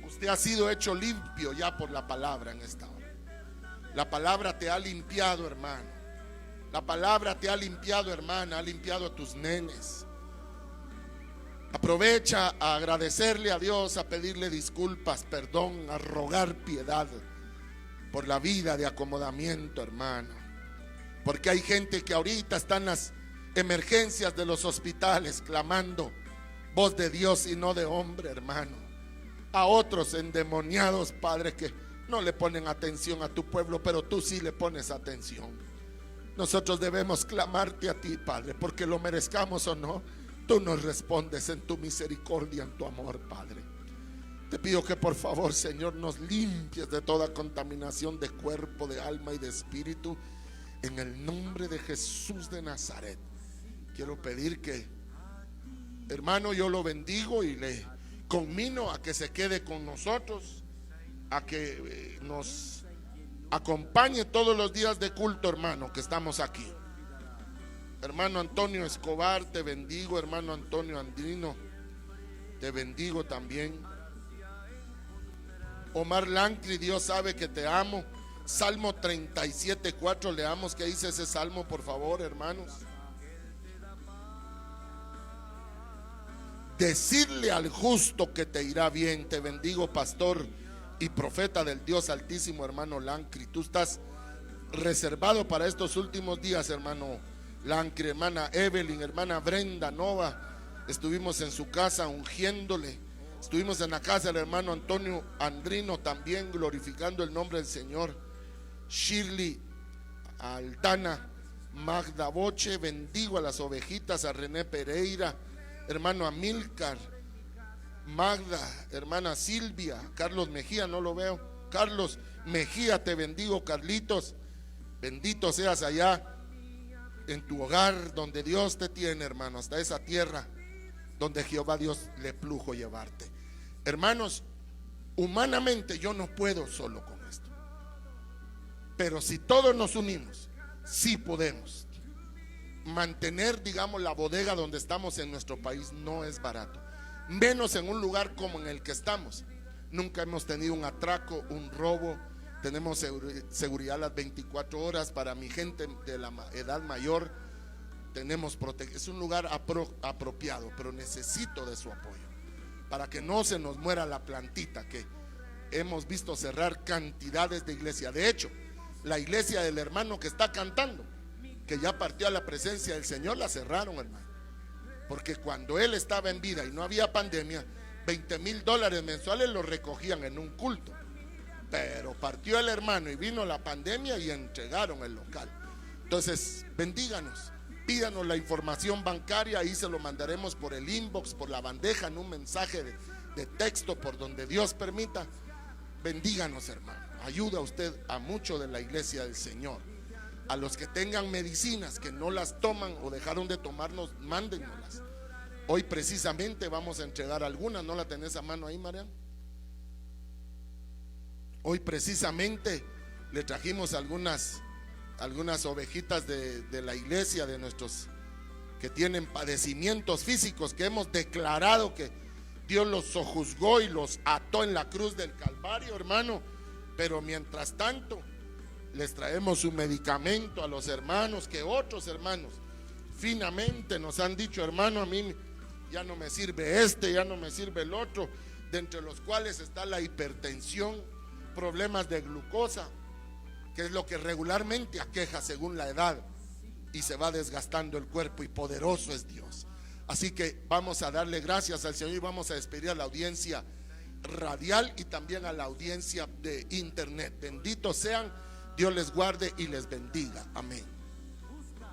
usted ha sido hecho limpio ya por la palabra en esta hora. La palabra te ha limpiado, hermano. La palabra te ha limpiado, hermana. Ha limpiado a tus nenes. Aprovecha a agradecerle a Dios, a pedirle disculpas, perdón, a rogar piedad por la vida de acomodamiento, hermano. Porque hay gente que ahorita está en las emergencias de los hospitales clamando voz de Dios y no de hombre, hermano. A otros endemoniados, Padre, que no le ponen atención a tu pueblo, pero tú sí le pones atención. Nosotros debemos clamarte a ti, Padre, porque lo merezcamos o no, tú nos respondes en tu misericordia, en tu amor, Padre. Te pido que por favor, Señor, nos limpies de toda contaminación de cuerpo, de alma y de espíritu, en el nombre de Jesús de Nazaret. Quiero pedir que, hermano, yo lo bendigo y le conmino a que se quede con nosotros, a que nos acompañe todos los días de culto, hermano, que estamos aquí. Hermano Antonio Escobar, te bendigo. Hermano Antonio Andrino, te bendigo también. Omar Lancri, Dios sabe que te amo. Salmo 37:4, leamos qué dice ese salmo, por favor, hermanos. Decirle al justo que te irá bien. Te bendigo, pastor y profeta del Dios Altísimo, hermano Lancri. Tú estás reservado para estos últimos días, hermano Lancri. Hermana Evelyn, hermana Brenda Nova, estuvimos en su casa ungiéndole. Estuvimos en la casa del hermano Antonio Andrino también glorificando el nombre del Señor. Shirley Aldana, Magda Boche, bendigo a las ovejitas, a René Pereira, hermano Amílcar, Magda, hermana Silvia, Carlos Mejía, no lo veo. Carlos Mejía, te bendigo, Carlitos. Bendito seas allá en tu hogar donde Dios te tiene, hermano, hasta esa tierra donde Jehová Dios le plujo llevarte. Hermanos, humanamente yo no puedo solo con esto, pero si todos nos unimos, sí podemos. Mantener, digamos, la bodega donde estamos en nuestro país no es barato, menos en un lugar como en el que estamos. Nunca hemos tenido un atraco, un robo. Tenemos seguridad las 24 horas para mi gente de la edad mayor. Tenemos protección. Es un lugar apropiado, pero necesito de su apoyo para que no se nos muera la plantita, que hemos visto cerrar cantidades de iglesias. De hecho, la iglesia del hermano que está cantando, que ya partió a la presencia del Señor, la cerraron, hermano. Porque cuando él estaba en vida y no había pandemia, $20,000 mensuales los recogían en un culto. Pero partió el hermano y vino la pandemia y entregaron el local. Entonces, bendíganos, pídanos la información bancaria, ahí se lo mandaremos por el inbox, por la bandeja, en un mensaje de texto, por donde Dios permita. Bendíganos, hermano. Ayuda usted a mucho de la iglesia del Señor. A los que tengan medicinas que no las toman o dejaron de tomarnos, mándennoslas. Hoy precisamente vamos a entregar algunas. ¿No la tenés a mano ahí, Marian? Hoy precisamente le trajimos algunas ovejitas de la iglesia, de nuestros que tienen padecimientos físicos, que hemos declarado que Dios los sojuzgó y los ató en la cruz del Calvario, hermano. Pero mientras tanto les traemos su medicamento a los hermanos, que otros hermanos finamente nos han dicho: hermano, a mí ya no me sirve ya no me sirve el otro, de entre los cuales está la hipertensión, problemas de glucosa, que es lo que regularmente aqueja según la edad, y se va desgastando el cuerpo, y poderoso es Dios. Así que vamos a darle gracias al Señor y vamos a despedir a la audiencia radial y también a la audiencia de internet. Benditos sean, Dios les guarde y les bendiga. Amén.